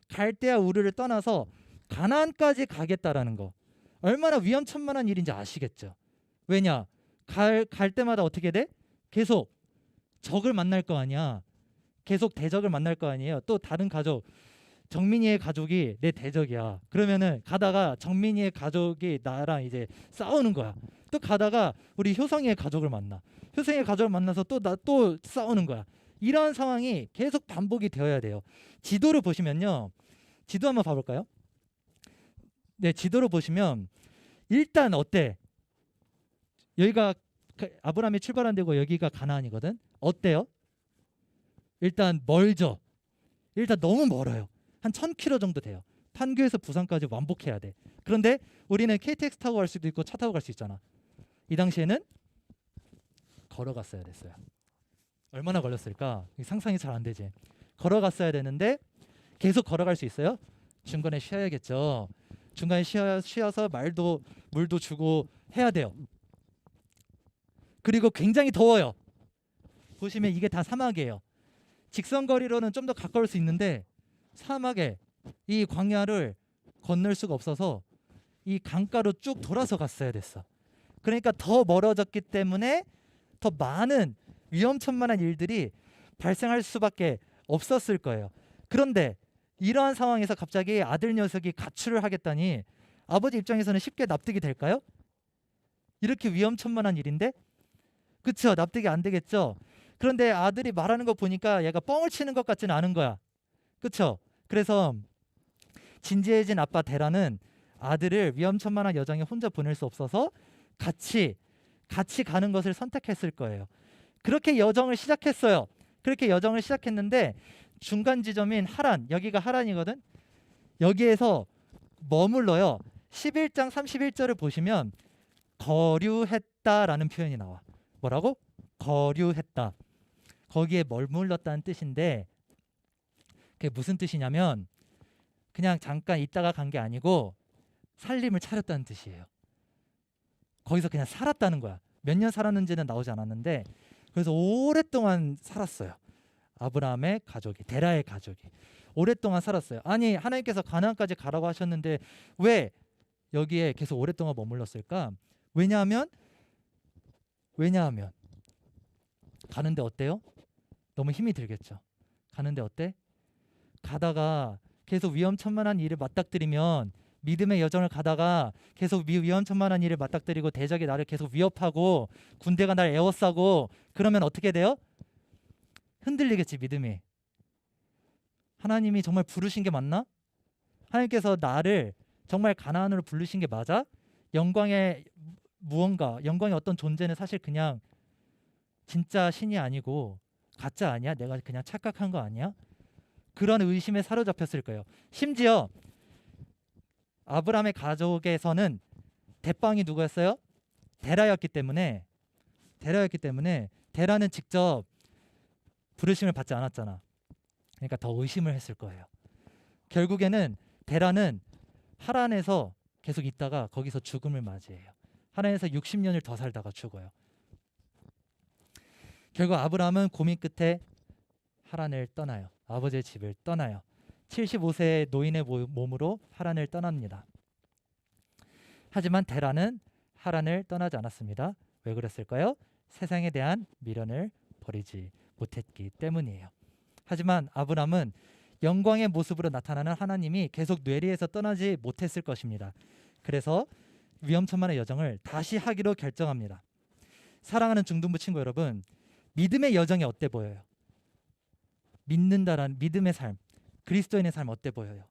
갈대아 우르를 떠나서 가나안까지 가겠다라는 거, 얼마나 위험천만한 일인지 아시겠죠? 왜냐? 갈 때마다 어떻게 돼? 계속 적을 만날 거 아니야. 계속 대적을 만날 거 아니에요. 또 다른 가족, 정민이의 가족이 내 대적이야. 그러면은 가다가 정민이의 가족이 나랑 이제 싸우는 거야. 또 가다가 우리 효성이의 가족을 만나. 효성이의 가족을 만나서 또 싸우는 거야. 이런 상황이 계속 반복이 되어야 돼요. 지도를 보시면요. 지도 한번 봐볼까요? 네, 지도를 보시면 일단 어때? 여기가 아브라함이 출발한 데고 여기가 가나안이거든. 어때요? 일단 멀죠. 일단 너무 멀어요. 한 1000km 정도 돼요. 판교에서 부산까지 완복해야 돼. 그런데 우리는 KTX 타고 갈 수도 있고 차 타고 갈 수 있잖아. 이 당시에는 걸어갔어야 됐어요. 얼마나 걸렸을까? 상상이 잘 안 되지. 걸어갔어야 되는데 계속 걸어갈 수 있어요? 중간에 쉬어야겠죠. 중간에 쉬어서 물도 주고 해야 돼요. 그리고 굉장히 더워요. 보시면 이게 다 사막이에요. 직선거리로는 좀 더 가까울 수 있는데 사막에 이 광야를 건널 수가 없어서 이 강가로 쭉 돌아서 갔어야 됐어. 그러니까 더 멀어졌기 때문에 더 많은 위험천만한 일들이 발생할 수밖에 없었을 거예요. 그런데 이러한 상황에서 갑자기 아들 녀석이 가출을 하겠다니 아버지 입장에서는 쉽게 납득이 될까요? 이렇게 위험천만한 일인데? 그쵸? 납득이 안 되겠죠? 그런데 아들이 말하는 거 보니까 얘가 뻥을 치는 것 같지는 않은 거야. 그쵸? 그래서 진지해진 아빠 데라는 아들을 위험천만한 여정에 혼자 보낼 수 없어서 같이 가는 것을 선택했을 거예요. 그렇게 여정을 시작했어요. 그렇게 여정을 시작했는데 중간 지점인 하란, 여기가 하란이거든. 여기에서 머물러요. 11장 31절을 보시면 거류했다라는 표현이 나와. 뭐라고? 거류했다. 거기에 머물렀다는 뜻인데 그게 무슨 뜻이냐면 그냥 잠깐 있다가 간 게 아니고 살림을 차렸다는 뜻이에요. 거기서 그냥 살았다는 거야. 몇 년 살았는지는 나오지 않았는데 그래서 오랫동안 살았어요. 아브라함의 가족이, 데라의 가족이 오랫동안 살았어요. 아니 하나님께서 가나안까지 가라고 하셨는데 왜 여기에 계속 오랫동안 머물렀을까? 왜냐하면 가는데 어때요? 너무 힘이 들겠죠. 가는데 어때? 가다가 계속 위험천만한 일을 맞닥뜨리면 믿음의 여정을 가다가 계속 위험천만한 일을 맞닥뜨리고 대적이 나를 계속 위협하고 군대가 날 에워싸고 그러면 어떻게 돼요? 흔들리겠지 믿음이. 하나님이 정말 부르신 게 맞나? 하나님께서 나를 정말 가나안으로 부르신 게 맞아? 영광의 무언가, 영광의 어떤 존재는 사실 그냥 진짜 신이 아니고 가짜 아니야? 내가 그냥 착각한 거 아니야? 그런 의심에 사로잡혔을 거예요. 심지어 아브라함의 가족에서는 대빵이 누구였어요? 데라였기 때문에 데라는 직접 부르심을 받지 않았잖아. 그러니까 더 의심을 했을 거예요. 결국에는 데라는 하란에서 계속 있다가 거기서 죽음을 맞이해요. 하란에서 60년을 더 살다가 죽어요. 결국 아브라함은 고민 끝에 하란을 떠나요. 아버지의 집을 떠나요. 75세의 노인의 몸으로 하란을 떠납니다. 하지만 데라는 하란을 떠나지 않았습니다. 왜 그랬을까요? 세상에 대한 미련을 버리지 못했기 때문이에요. 하지만 아브라함은 영광의 모습으로 나타나는 하나님이 계속 뇌리에서 떠나지 못했을 것입니다. 그래서 위험천만의 여정을 다시 하기로 결정합니다. 사랑하는 중등부 친구 여러분, 믿음의 여정이 어때 보여요? 믿는다라는 믿음의 삶, 그리스도인의 삶 어때 보여요?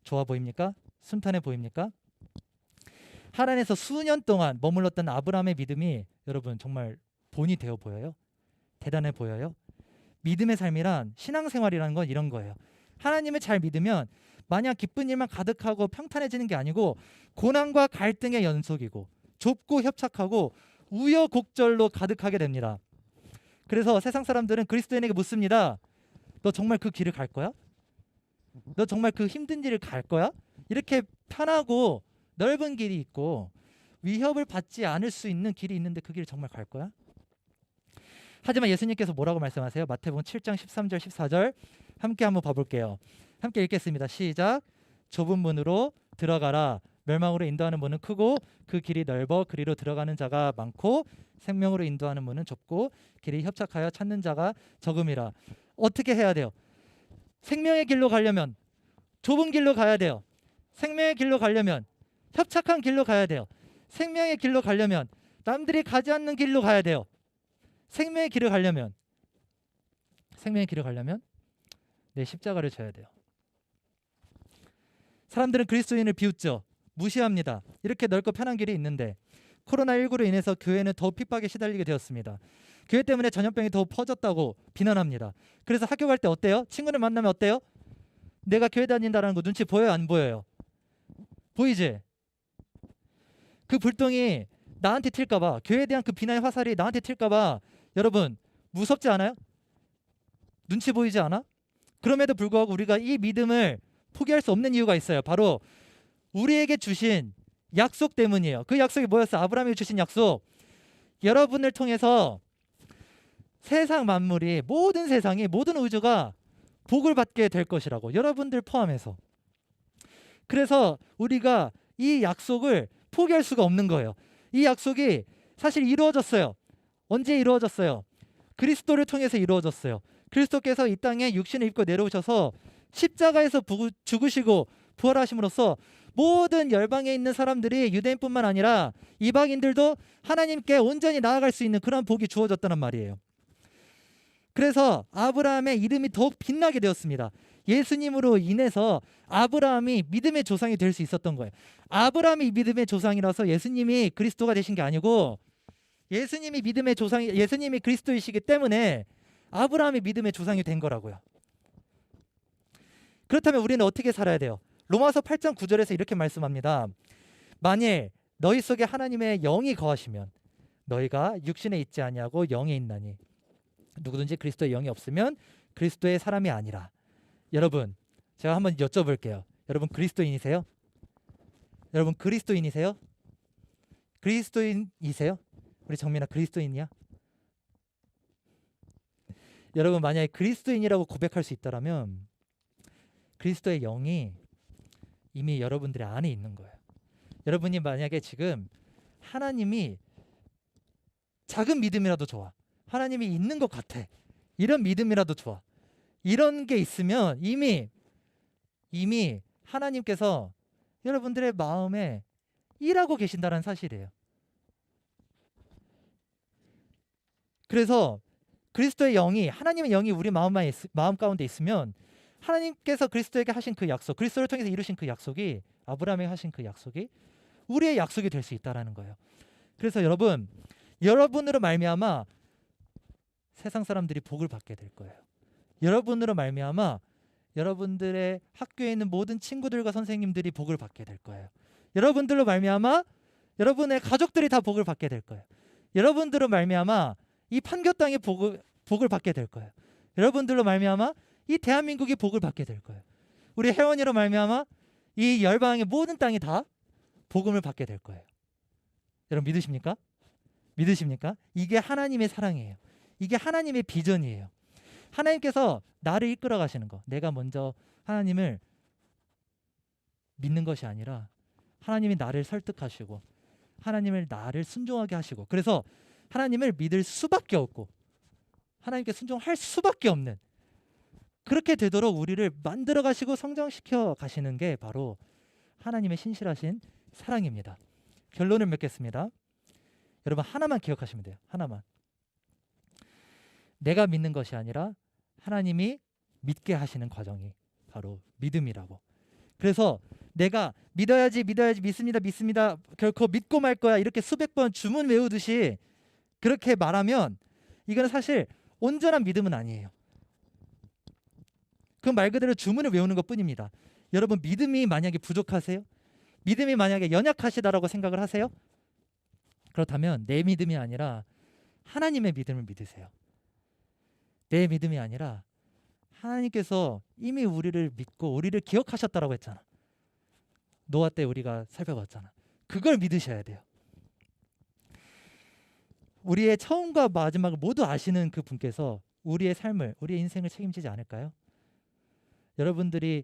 좋아 보입니까? 순탄해 보입니까? 하란에서 수년 동안 머물렀던 아브라함의 믿음이 여러분 정말 본이 되어 보여요? 대단해 보여요? 믿음의 삶이란 신앙생활이라는 건 이런 거예요. 하나님을 잘 믿으면 마냥 기쁜 일만 가득하고 평탄해지는 게 아니고 고난과 갈등의 연속이고 좁고 협착하고 우여곡절로 가득하게 됩니다. 그래서 세상 사람들은 그리스도인에게 묻습니다. 너 정말 그 길을 갈 거야? 너 정말 그 힘든 길을 갈 거야? 이렇게 편하고 넓은 길이 있고 위협을 받지 않을 수 있는 길이 있는데 그 길을 정말 갈 거야? 하지만 예수님께서 뭐라고 말씀하세요? 마태복음 7장 13절 14절 함께 한번 봐볼게요. 함께 읽겠습니다. 시작. 좁은 문으로 들어가라. 멸망으로 인도하는 문은 크고 그 길이 넓어 그리로 들어가는 자가 많고 생명으로 인도하는 문은 좁고 길이 협착하여 찾는 자가 적음이라. 어떻게 해야 돼요? 생명의 길로 가려면 좁은 길로 가야 돼요. 생명의 길로 가려면 협착한 길로 가야 돼요. 생명의 길로 가려면 남들이 가지 않는 길로 가야 돼요. 생명의 길을 가려면 내 십자가를 져야 돼요. 사람들은 그리스도인을 비웃죠. 무시합니다. 이렇게 넓고 편한 길이 있는데 코로나19로 인해서 교회는 더 핍박에 시달리게 되었습니다. 교회 때문에 전염병이 더 퍼졌다고 비난합니다. 그래서 학교 갈 때 어때요? 친구를 만나면 어때요? 내가 교회 다닌다는 거 눈치 보여요? 안 보여요? 보이지? 그 불똥이 나한테 튈까봐, 교회에 대한 그 비난의 화살이 나한테 튈까봐 여러분 무섭지 않아요? 눈치 보이지 않아? 그럼에도 불구하고 우리가 이 믿음을 포기할 수 없는 이유가 있어요. 바로 우리에게 주신 약속 때문이에요. 그 약속이 뭐였어요? 아브라함이 주신 약속. 여러분을 통해서 세상 만물이, 모든 세상이, 모든 우주가 복을 받게 될 것이라고. 여러분들 포함해서. 그래서 우리가 이 약속을 포기할 수가 없는 거예요. 이 약속이 사실 이루어졌어요. 언제 이루어졌어요? 그리스도를 통해서 이루어졌어요. 그리스도께서 이 땅에 육신을 입고 내려오셔서 십자가에서 죽으시고 부활하심으로써 모든 열방에 있는 사람들이, 유대인뿐만 아니라 이방인들도 하나님께 온전히 나아갈 수 있는 그런 복이 주어졌다는 말이에요. 그래서 아브라함의 이름이 더욱 빛나게 되었습니다. 예수님으로 인해서 아브라함이 믿음의 조상이 될 수 있었던 거예요. 아브라함이 믿음의 조상이라서 예수님이 그리스도가 되신 게 아니고, 예수님이 믿음의 조상이, 예수님이 그리스도이시기 때문에 아브라함이 믿음의 조상이 된 거라고요. 그렇다면 우리는 어떻게 살아야 돼요? 로마서 8장 9절에서 이렇게 말씀합니다. 만일 너희 속에 하나님의 영이 거하시면 너희가 육신에 있지 아니하고 영에 있나니 누구든지 그리스도의 영이 없으면 그리스도의 사람이 아니라. 여러분, 제가 한번 여쭤볼게요. 여러분 그리스도인이세요? 여러분 그리스도인이세요? 그리스도인이세요? 우리 정민아 그리스도인이야? 여러분 만약에 그리스도인이라고 고백할 수 있다면 그리스도의 영이 이미 여러분들의 안에 있는 거예요. 여러분이 만약에 지금 하나님이 작은 믿음이라도 좋아. 하나님이 있는 것 같아. 이런 믿음이라도 좋아. 이런 게 있으면 이미 하나님께서 여러분들의 마음에 일하고 계신다는 사실이에요. 그래서 그리스도의 영이, 하나님의 영이 우리 마음 가운데 있으면 하나님께서 그리스도에게 하신 그 약속, 그리스도를 통해서 이루신 그 약속이, 아브라함에게 하신 그 약속이 우리의 약속이 될 수 있다라는 거예요. 그래서 여러분으로 말미암아 세상 사람들이 복을 받게 될 거예요. 여러분으로 말미암아 여러분들의 학교에 있는 모든 친구들과 선생님들이 복을 받게 될 거예요. 여러분들로 말미암아 여러분의 가족들이 다 복을 받게 될 거예요. 여러분들로 말미암아 이 판교 땅이 복을 받게 될 거예요. 여러분들로 말미암아 이 대한민국이 복을 받게 될 거예요. 우리 회원이로 말미암아 이 열방의 모든 땅이 다 복음을 받게 될 거예요. 여러분 믿으십니까? 믿으십니까? 이게 하나님의 사랑이에요. 이게 하나님의 비전이에요. 하나님께서 나를 이끌어 가시는 거, 내가 먼저 하나님을 믿는 것이 아니라 하나님이 나를 설득하시고 하나님을 나를 순종하게 하시고, 그래서 하나님을 믿을 수밖에 없고 하나님께 순종할 수밖에 없는, 그렇게 되도록 우리를 만들어 가시고 성장시켜 가시는 게 바로 하나님의 신실하신 사랑입니다. 결론을 맺겠습니다. 여러분 하나만 기억하시면 돼요. 하나만. 내가 믿는 것이 아니라 하나님이 믿게 하시는 과정이 바로 믿음이라고. 그래서 내가 믿어야지 믿습니다 결코 믿고 말 거야 이렇게 수백 번 주문 외우듯이 그렇게 말하면 이건 사실 온전한 믿음은 아니에요. 그 말 그대로 주문을 외우는 것뿐입니다. 여러분 믿음이 만약에 부족하세요? 믿음이 만약에 연약하시다라고 생각을 하세요? 그렇다면 내 믿음이 아니라 하나님의 믿음을 믿으세요. 내 믿음이 아니라 하나님께서 이미 우리를 믿고 우리를 기억하셨다라고 했잖아. 노아 때 우리가 살펴봤잖아. 그걸 믿으셔야 돼요. 우리의 처음과 마지막을 모두 아시는 그 분께서 우리의 삶을, 우리의 인생을 책임지지 않을까요? 여러분들이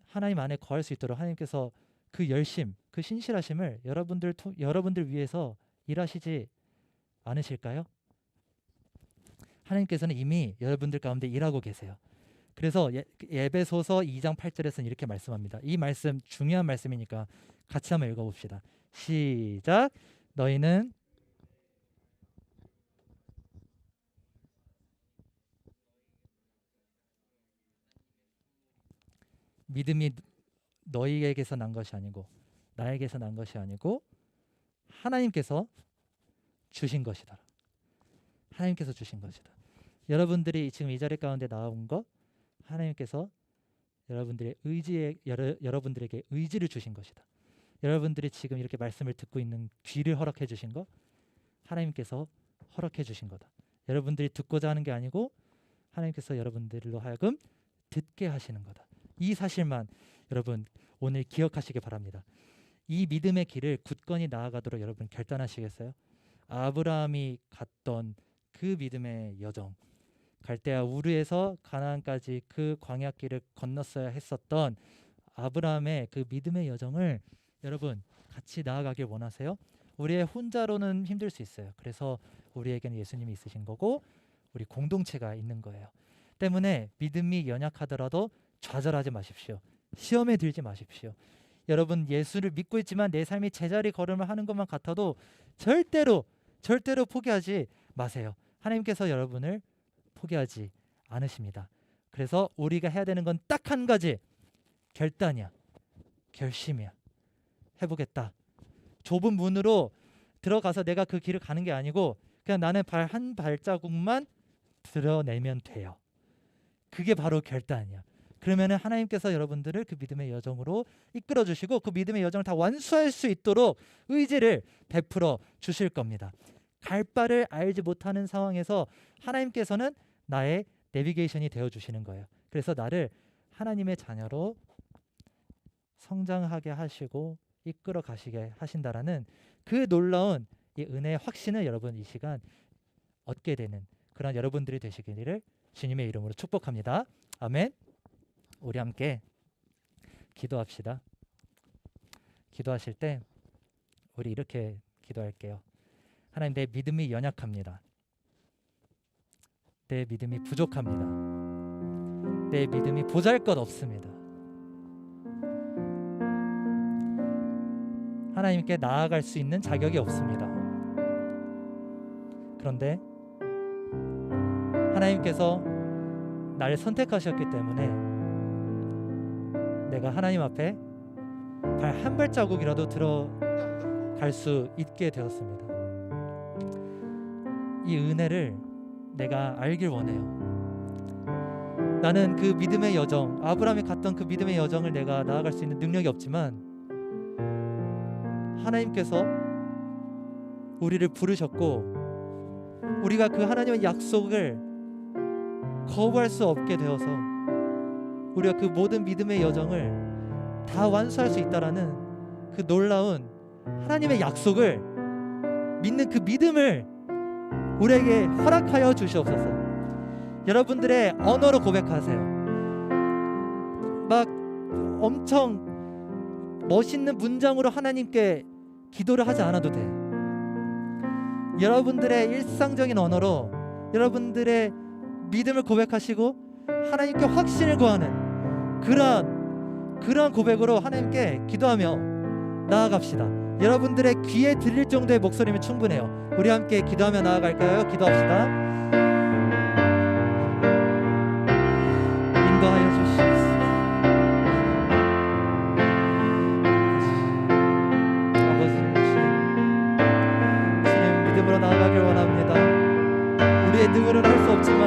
하나님 안에 거할 수 있도록 하나님께서 그 열심, 그 신실하심을 여러분들 위해서 일하시지 않으실까요? 하나님께서는 이미 여러분들 가운데 일하고 계세요. 그래서 에베소서 2장 8절에서는 이렇게 말씀합니다. 이 말씀 중요한 말씀이니까 같이 한번 읽어봅시다. 시작. 너희는 믿음이 너희에게서 난 것이 아니고 나에게서 난 것이 아니고 하나님께서 주신 것이다. 하나님께서 주신 것이다. 여러분들이 지금 이 자리 가운데 나온 것, 하나님께서 여러분들에게 의지를 주신 것이다. 여러분들이 지금 이렇게 말씀을 듣고 있는 귀를 허락해 주신 것, 하나님께서 허락해 주신 거다. 여러분들이 듣고자 하는 게 아니고 하나님께서 여러분들로 하여금 듣게 하시는 거다. 이 사실만 여러분 오늘 기억하시기 바랍니다. 이 믿음의 길을 굳건히 나아가도록 여러분 결단하시겠어요? 아브라함이 갔던 그 믿음의 여정, 갈대아 우르에서 가나안까지 그 광야길을 건넜어야 했었던 아브라함의 그 믿음의 여정을 여러분 같이 나아가길 원하세요? 우리의 혼자로는 힘들 수 있어요. 그래서 우리에게는 예수님이 있으신 거고 우리 공동체가 있는 거예요. 때문에 믿음이 연약하더라도 좌절하지 마십시오. 시험에 들지 마십시오. 여러분 예수를 믿고 있지만 내 삶이 제자리 걸음을 하는 것만 같아도 절대로 포기하지 마세요. 하나님께서 여러분을 포기하지 않으십니다. 그래서 우리가 해야 되는 건 딱 한 가지, 결단이야. 결심이야. 해보겠다. 좁은 문으로 들어가서 내가 그 길을 가는 게 아니고 그냥 나는 한 발자국만 드러내면 돼요. 그게 바로 결단이야. 그러면은 하나님께서 여러분들을 그 믿음의 여정으로 이끌어 주시고 그 믿음의 여정을 다 완수할 수 있도록 의지를 베풀어 주실 겁니다. 갈 바를 알지 못하는 상황에서 하나님께서는 나의 내비게이션이 되어 주시는 거예요. 그래서 나를 하나님의 자녀로 성장하게 하시고 이끌어 가시게 하신다라는 그 놀라운 이 은혜의 확신을 여러분 이 시간 얻게 되는 그런 여러분들이 되시기를 주님의 이름으로 축복합니다. 아멘. 우리 함께 기도합시다. 기도하실 때 우리 이렇게 기도할게요. 하나님, 내 믿음이 연약합니다. 내 믿음이 부족합니다. 내 믿음이 보잘것없습니다. 하나님께 나아갈 수 있는 자격이 없습니다. 그런데 하나님께서 나를 선택하셨기 때문에 내가 하나님 앞에 발 한 발자국이라도 들어갈 수 있게 되었습니다. 이 은혜를 내가 알길 원해요. 나는 그 믿음의 여정, 아브라함이 갔던 그 믿음의 여정을 내가 나아갈 수 있는 능력이 없지만 하나님께서 우리를 부르셨고 우리가 그 하나님의 약속을 거부할 수 없게 되어서 우리가 그 모든 믿음의 여정을 다 완수할 수 있다라는 그 놀라운 하나님의 약속을 믿는 그 믿음을 우리에게 허락하여 주시옵소서. 여러분들의 언어로 고백하세요. 막 엄청 멋있는 문장으로 하나님께 기도를 하지 않아도 돼. 여러분들의 일상적인 언어로 여러분들의 믿음을 고백하시고 하나님께 확신을 구하는 그러한 고백으로 하나님께 기도하며 나아갑시다. 여러분들의 귀에 들릴 정도의 목소리면 충분해요. 우리 함께 기도하며 나아갈까요? 기도합시다. 인도하여 주시옵소서. 아버지 주님 믿음으로 나아가길 원합니다. 우리의 능으로는 할 수 없지만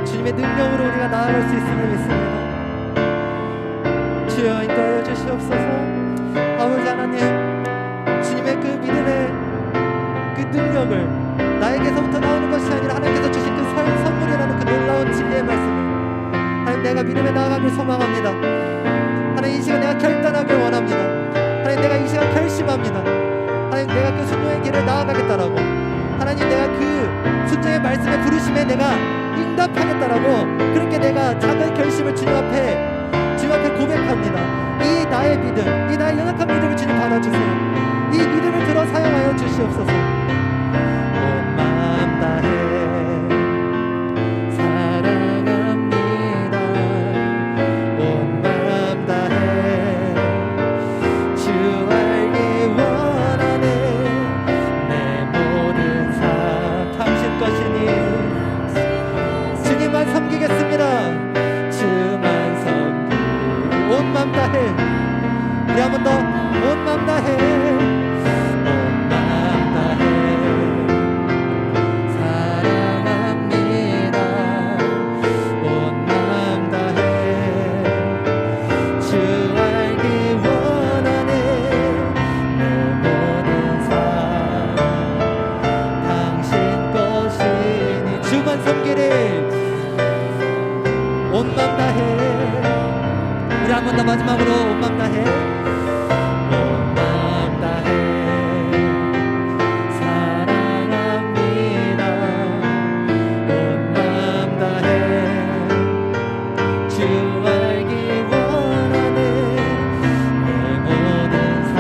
주님의 능력으로 우리가 나아갈 수 있음을 믿습니다. 주여 인도하여 주시옵소서. 아버지 하나님, 주님의 그 믿음의 그 능력을 나에게서부터 나오는 것이 아니라 하나님께서 주신 그 선물이라는 그 놀라운 진리의 말씀을 하나님, 내가 믿음에 나아가길 소망합니다. 하나님, 이 시간 내가 결단하길 원합니다. 하나님, 내가 이 시간 결심합니다. 하나님, 내가 그 순종의 길을 나아가겠다라고, 하나님, 내가 그 순종의 말씀에 부르심에 내가 응답하겠다라고, 그렇게 내가 작은 결심을 주님 앞에 고백합니다. 이 나의 믿음, 이 나의 연약한 믿음을 주님 받아주세요. 이 믿음을 들어 사용하여 주시옵소서. 온 마음 다해 사랑합니다. 온 마음 다해 주 알기 원하네. 내 모든 삶 당신 것이니 주님만 섬기겠습니다. 온 맘 다해. 우리 한 번 더. 온 맘 다해. 온 맘 다해 사랑합니다. 온 맘 다해 주 알기 원하네. 내 모든 삶 당신 것이니 주만 섬기리. 온 맘 다해. 우리 한 번 더 마지막으로 온 맘 다해. 온 맘 다해 사랑합니다. 온 맘 다해 주 알기 원하네. 내 모든 삶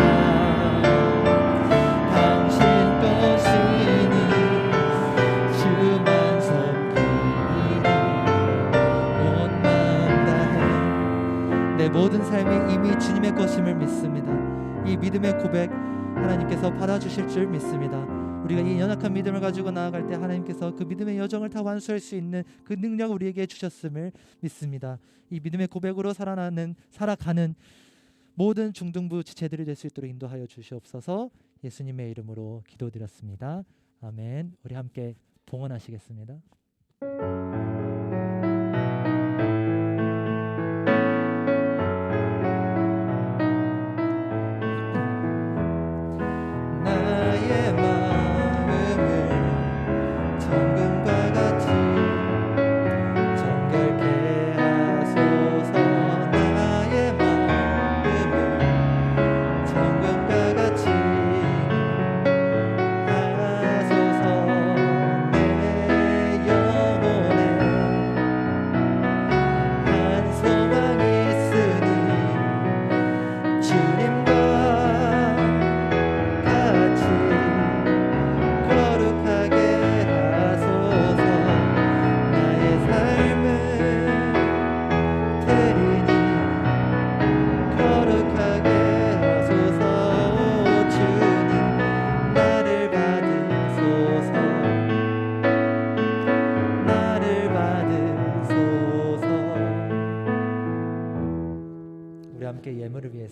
당신 것이니 주만 섬기리. 온 맘 다해. 내 모든 삶이 이미 주님의 것임을 믿습니다. 이 믿음의 고백 하나님께서 받아주실 줄 믿습니다. 우리가 이 연약한 믿음을 가지고 나아갈 때 하나님께서 그 믿음의 여정을 다 완수할 수 있는 그 능력을 우리에게 주셨음을 믿습니다. 이 믿음의 고백으로 살아가는 모든 중등부 지체들이 될 수 있도록 인도하여 주시옵소서. 예수님의 이름으로 기도드렸습니다. 아멘. 우리 함께 봉헌하시겠습니다. 나의 마음을 정금과 같이 정결케 하소서. 나의 마음을 정금과 같이 하소서. 내 영혼에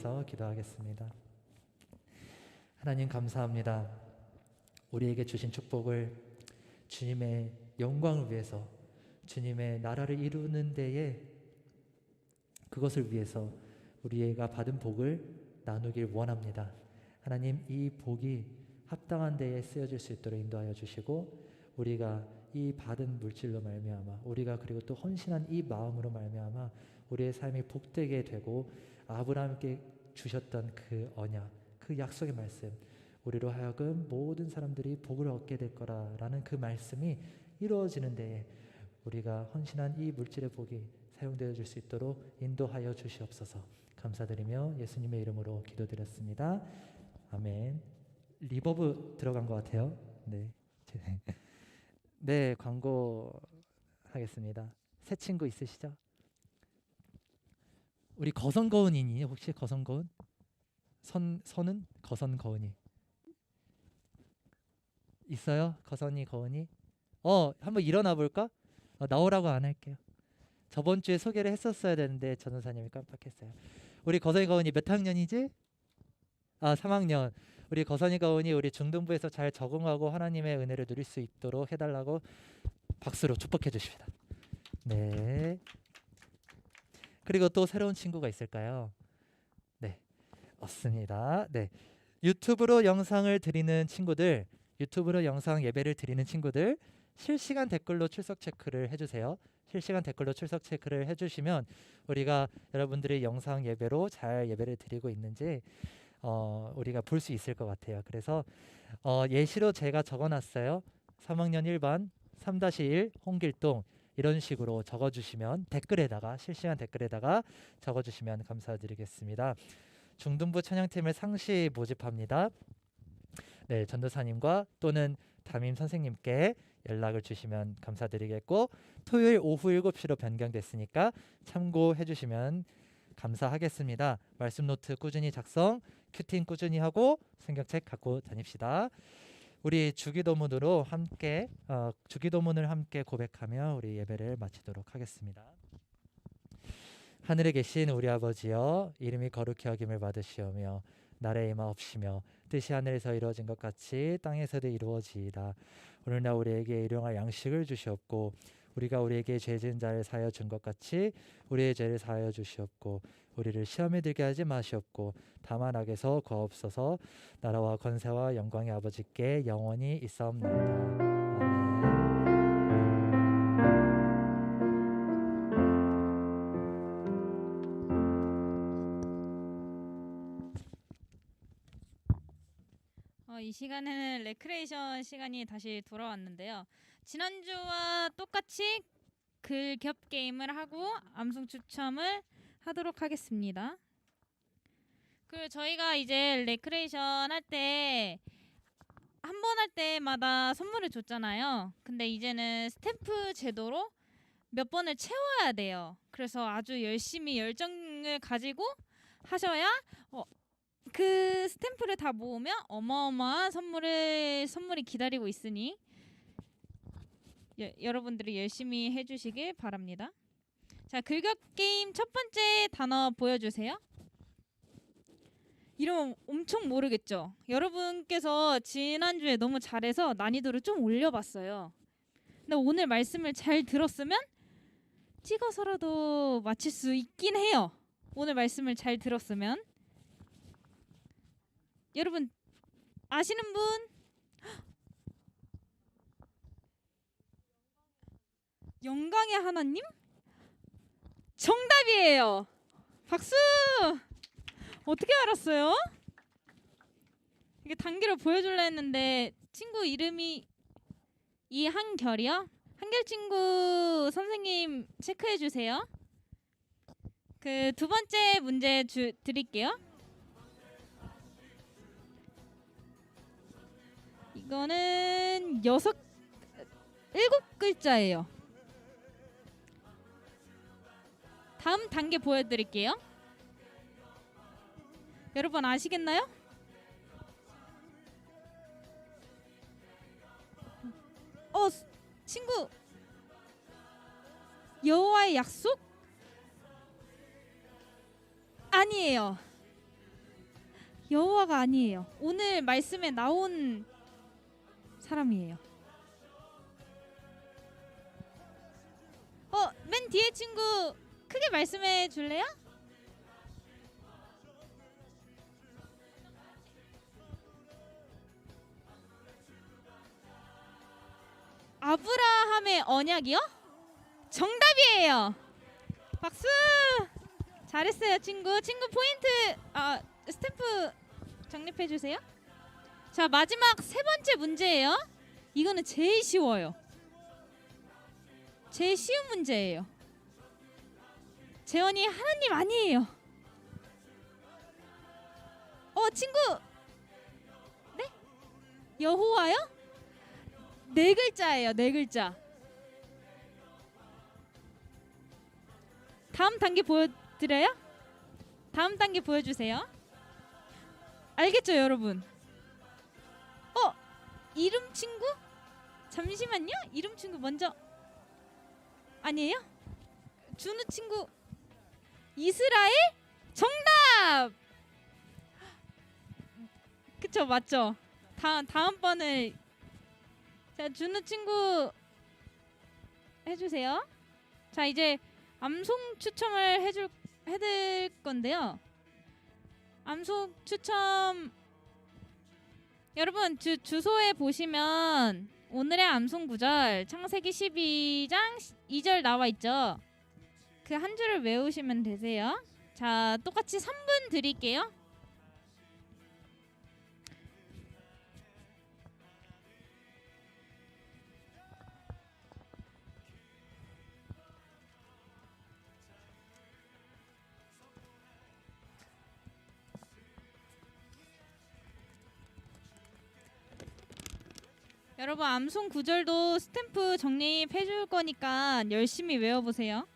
위해서 기도하겠습니다. 하나님 감사합니다. 우리에게 주신 축복을 주님의 영광을 위해서, 주님의 나라를 이루는 데에 그것을 위해서 우리가 받은 복을 나누길 원합니다. 하나님, 이 복이 합당한 데에 쓰여질 수 있도록 인도하여 주시고, 우리가 이 받은 물질로 말미암아, 우리가 그리고 또 헌신한 이 마음으로 말미암아 우리의 삶이 복되게 되고, 아브라함께 주셨던 그 언약, 그 약속의 말씀, 우리로 하여금 모든 사람들이 복을 얻게 될 거라라는 그 말씀이 이루어지는 데에 우리가 헌신한 이 물질의 복이 사용되어 줄 수 있도록 인도하여 주시옵소서. 감사드리며 예수님의 이름으로 기도드렸습니다. 아멘. 리버브 들어간 것 같아요. 네. 네, 광고 하겠습니다. 새 친구 있으시죠? 우리 거선거은이니 혹시 거선거은? 선은 거선거은이 있어요? 거선이 거은이? 한번 일어나 볼까? 나오라고 안 할게요. 저번 주에 소개를 했었어야 되는데 전도사님이 깜빡했어요. 우리 거선이 거은이 몇 학년이지? 3학년. 우리 거선이 거은이 우리 중등부에서 잘 적응하고 하나님의 은혜를 누릴 수 있도록 해달라고 박수로 축복해 주십니다. 네. 그리고 또 새로운 친구가 있을까요? 네, 없습니다. 네, 유튜브로 영상을 드리는 친구들, 유튜브로 영상 예배를 드리는 친구들, 실시간 댓글로 출석 체크를 해주세요. 실시간 댓글로 출석 체크를 해주시면 우리가 여러분들이 영상 예배로 잘 예배를 드리고 있는지 우리가 볼 수 있을 것 같아요. 그래서 예시로 제가 적어놨어요. 3학년 1반 3-1 홍길동, 이런 식으로 적어주시면 댓글에다가, 실시간 댓글에다가 적어주시면 감사드리겠습니다. 중등부 찬양팀을 상시 모집합니다. 네, 전도사님과 또는 담임 선생님께 연락을 주시면 감사드리겠고, 토요일 오후 7시로 변경됐으니까 참고해 주시면 감사하겠습니다. 말씀 노트 꾸준히 작성, 큐팅 꾸준히 하고 성경책 갖고 다닙시다. 우리 주기도문으로 함께 주기도문을 함께 고백하며 우리 예배를 마치도록 하겠습니다. 하늘에 계신 우리 아버지여, 이름이 거룩히 여김을 받으시오며 나라의 임하옵시며 뜻이 하늘에서 이루어진 것 같이 땅에서도 이루어지이다. 오늘날 우리에게 일용할 양식을 주시옵고, 우리가 우리에게 죄 지은 자를 사하여 준 것 같이 우리의 죄를 사하여 주시옵고, 우리를 시험에 들게 하지 마시옵고 다만 악에서 구하옵소서. 나라와 권세와 영광의 아버지께 영원히 있사옵나이다. 이 시간에는 레크레이션 시간이 다시 돌아왔는데요. 지난주와 똑같이 글겹 게임을 하고 암송 추첨을 하도록 하겠습니다. 그리고 저희가 이제 레크레이션 할 때 한 번 할 때마다 선물을 줬잖아요. 근데 이제는 스탬프 제도로 몇 번을 채워야 돼요. 그래서 아주 열심히 열정을 가지고 하셔야 그 스탬프를 다 모으면 어마어마한 선물이 기다리고 있으니 여러분들이 열심히 해주시길 바랍니다. 자, 글격 게임 첫 번째 단어 보여주세요. 이름 엄청 모르겠죠? 여러분께서 지난주에 너무 잘해서 난이도를 좀 올려봤어요. 근데 오늘 말씀을 잘 들었으면 찍어서라도 맞힐 수 있긴 해요. 오늘 말씀을 잘 들었으면. 여러분 아시는 분? 영광의 하나님? 정답이에요. 박수! 어떻게 알았어요? 이게 단계로 보여줄라 했는데 친구 이름이 이한결이요? 한결 친구 선생님 체크해 주세요. 그 두 번째 문제 드릴게요. 이거는 7글자예요. 다음 단계 보여드릴게요. 여러분 아시겠나요? 친구 여호와의 약속? 아니에요. 여호와가 아니에요. 오늘 말씀에 나온 사람이에요. 맨 뒤에 친구 크게 말씀해 줄래요? 아브라함의 언약이요? 정답이에요. 박수. 잘했어요, 친구. 친구 포인트 스탬프 적립해 주세요. 자, 마지막 세 번째 문제예요. 이거는 제일 쉬워요. 제일 쉬운 문제예요. 재원이 하나님 아니에요. 친구. 네? 여호와요? 네 글자예요. 네 글자. 다음 단계 보여드려요? 다음 단계 보여주세요. 알겠죠, 여러분? 이름 친구? 잠시만요. 이름 친구 먼저. 아니에요? 준우 친구. 이스라엘? 정답! 그쵸, 맞죠? 다음번을. 자, 준우 친구 해주세요. 자, 이제 암송 추첨을 해드릴 건데요. 암송 추첨 여러분 주소에 보시면 오늘의 암송 구절 창세기 12장 2절 나와 있죠. 그 한 줄을 외우시면 되세요. 자, 똑같이 3분 드릴게요. 여러분 암송 구절도 스탬프 정립해 줄 거니까 열심히 외워보세요.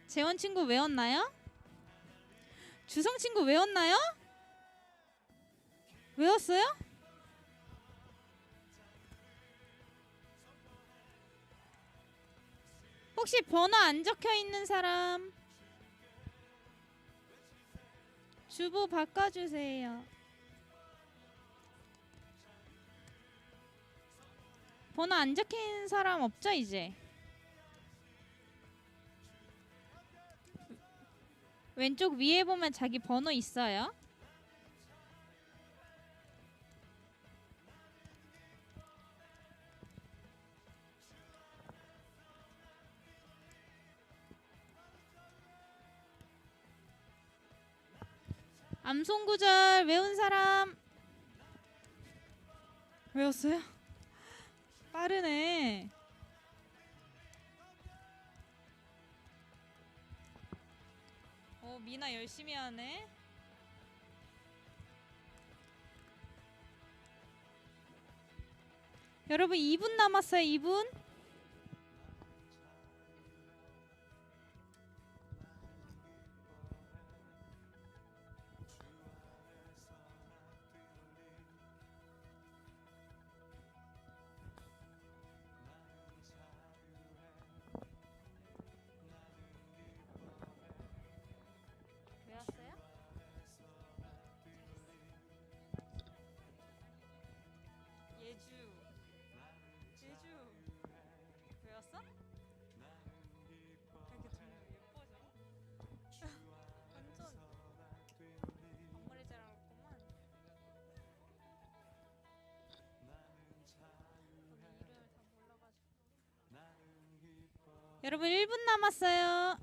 재원 친구 외웠나요? 주성 친구 외웠나요? 외웠어요? 혹시 번호 안 적혀 있는 사람 주보 바꿔주세요. 번호 안 적힌 사람 없죠 이제? 왼쪽 위에 보면 자기 번호 있어요. 암송 구절 외운 사람 외웠어요? 빠르네. 미나 열심히 하네. 여러분 2분 남았어요. 2분. 외웠어요? 예주 외웠어? 되게 좀 예뻐져. 완전 앞머리 자랑했구만. 이름을 다 몰라가지고. 여러분 1분 남았어요.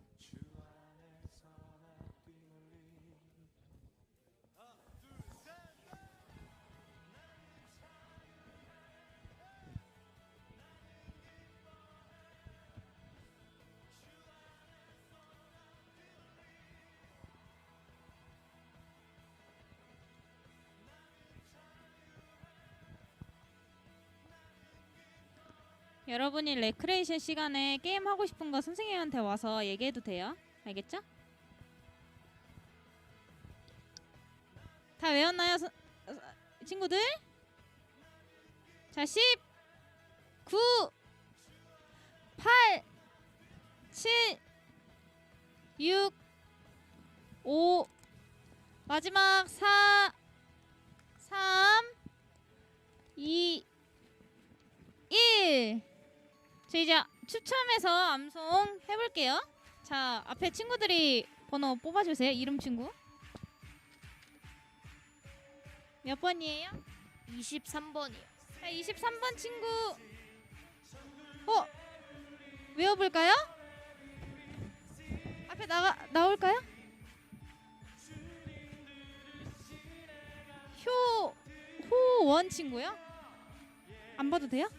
여러분이 레크레이션 시간에 게임 하고 싶은 거 선생님한테 와서 얘기해도 돼요. 알겠죠? 다 외웠나요, 친구들? 자, 10, 9, 8, 7, 6, 5, 마지막 4, 3, 2, 1. 저 이제 추첨해서 암송 해볼게요. 자, 앞에 친구들이 번호 뽑아주세요. 이름 친구. 몇 번이에요? 23번이요. 자, 23번 친구. 외워볼까요? 앞에 나올까요? 호원 친구요? 안 봐도 돼요?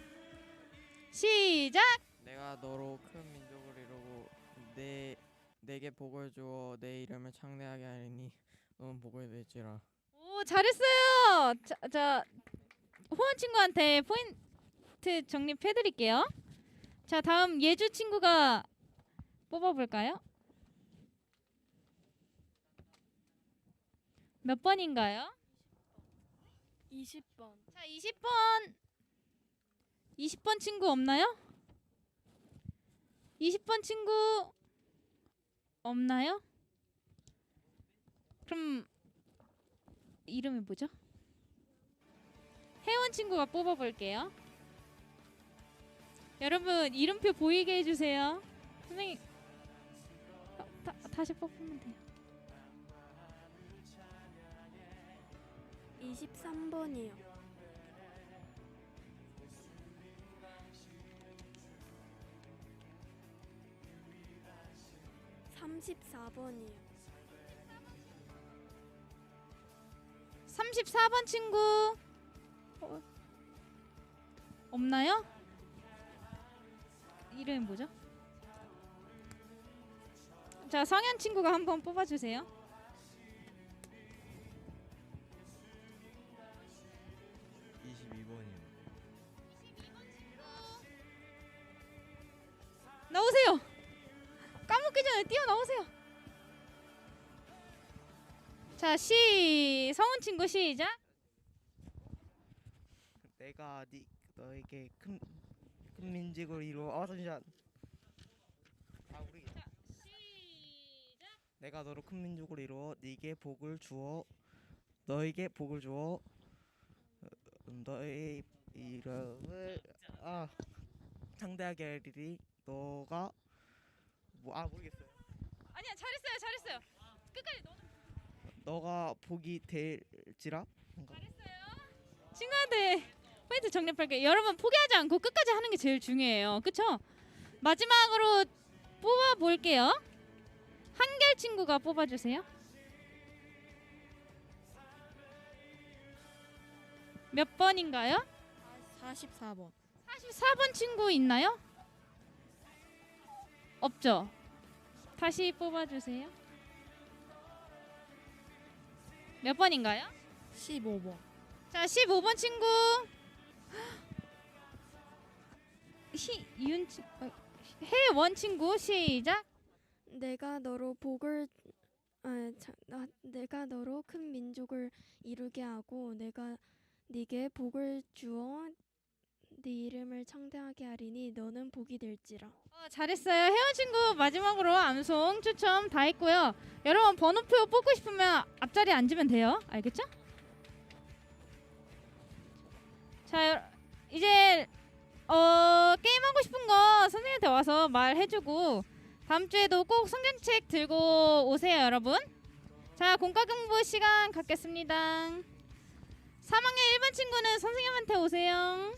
시작. 내가 너로 큰 민족을 이루고 내게 복을 주어 내 이름을 창대하게 하리니 너는 복을 될지라. 오, 잘했어요. 자, 호원 친구한테 포인트 적립해드릴게요. 자, 다음 예주 친구가 뽑아볼까요? 몇 번인가요? 20번. 자, 20번 친구 없나요? 20번 친구 없나요? 그럼 이름이 뭐죠? 혜원 친구가 뽑아볼게요. 여러분 이름표 보이게 해주세요. 선생님 다시 뽑으면 돼요. 23번이요. 34번이요. 34번 친구 없나요? 이름이 뭐죠? 자, 성현 친구가 한번 뽑아주세요. 22번이요. 나오세요. 까먹기 전에 뛰어나오세요. 자, 성훈 친구 시작. 내가 너에게 큰 민족을 이루어 잠시만. 우리 시작. 내가 너로 큰 민족을 이루어 네게 복을 주어 너에게 복을 주어 너의 이름을 창대하게 하리니 너가 모르겠어요. 아니야, 잘했어요. 끝까지 너가 복이 될지라. 잘했어요. 친구한테 포인트 정립할게요. 여러분 포기하지 않고 끝까지 하는 게 제일 중요해요. 그쵸? 마지막으로 뽑아볼게요. 한결 친구가 뽑아주세요. 몇 번인가요? 44번. 44번 친구 있나요? 없죠? 다시 뽑아주세요. 몇 번인가요? 15번. 자, 15번 친구. 혜원 친구 시작. 내가 너로 큰 민족을 이루게 하고 내가 네게 복을 주어 네 이름을 창대하게 하리니 너는 복이 될지라. 잘했어요. 혜원 친구 마지막으로 암송 추첨 다 했고요. 여러분 번호표 뽑고 싶으면 앞자리에 앉으면 돼요. 알겠죠? 자, 이제 게임하고 싶은 거 선생님한테 와서 말해주고 다음 주에도 꼭 성경책 들고 오세요, 여러분. 자, 공과 공부 시간 갖겠습니다. 3학년 1번 친구는 선생님한테 오세요.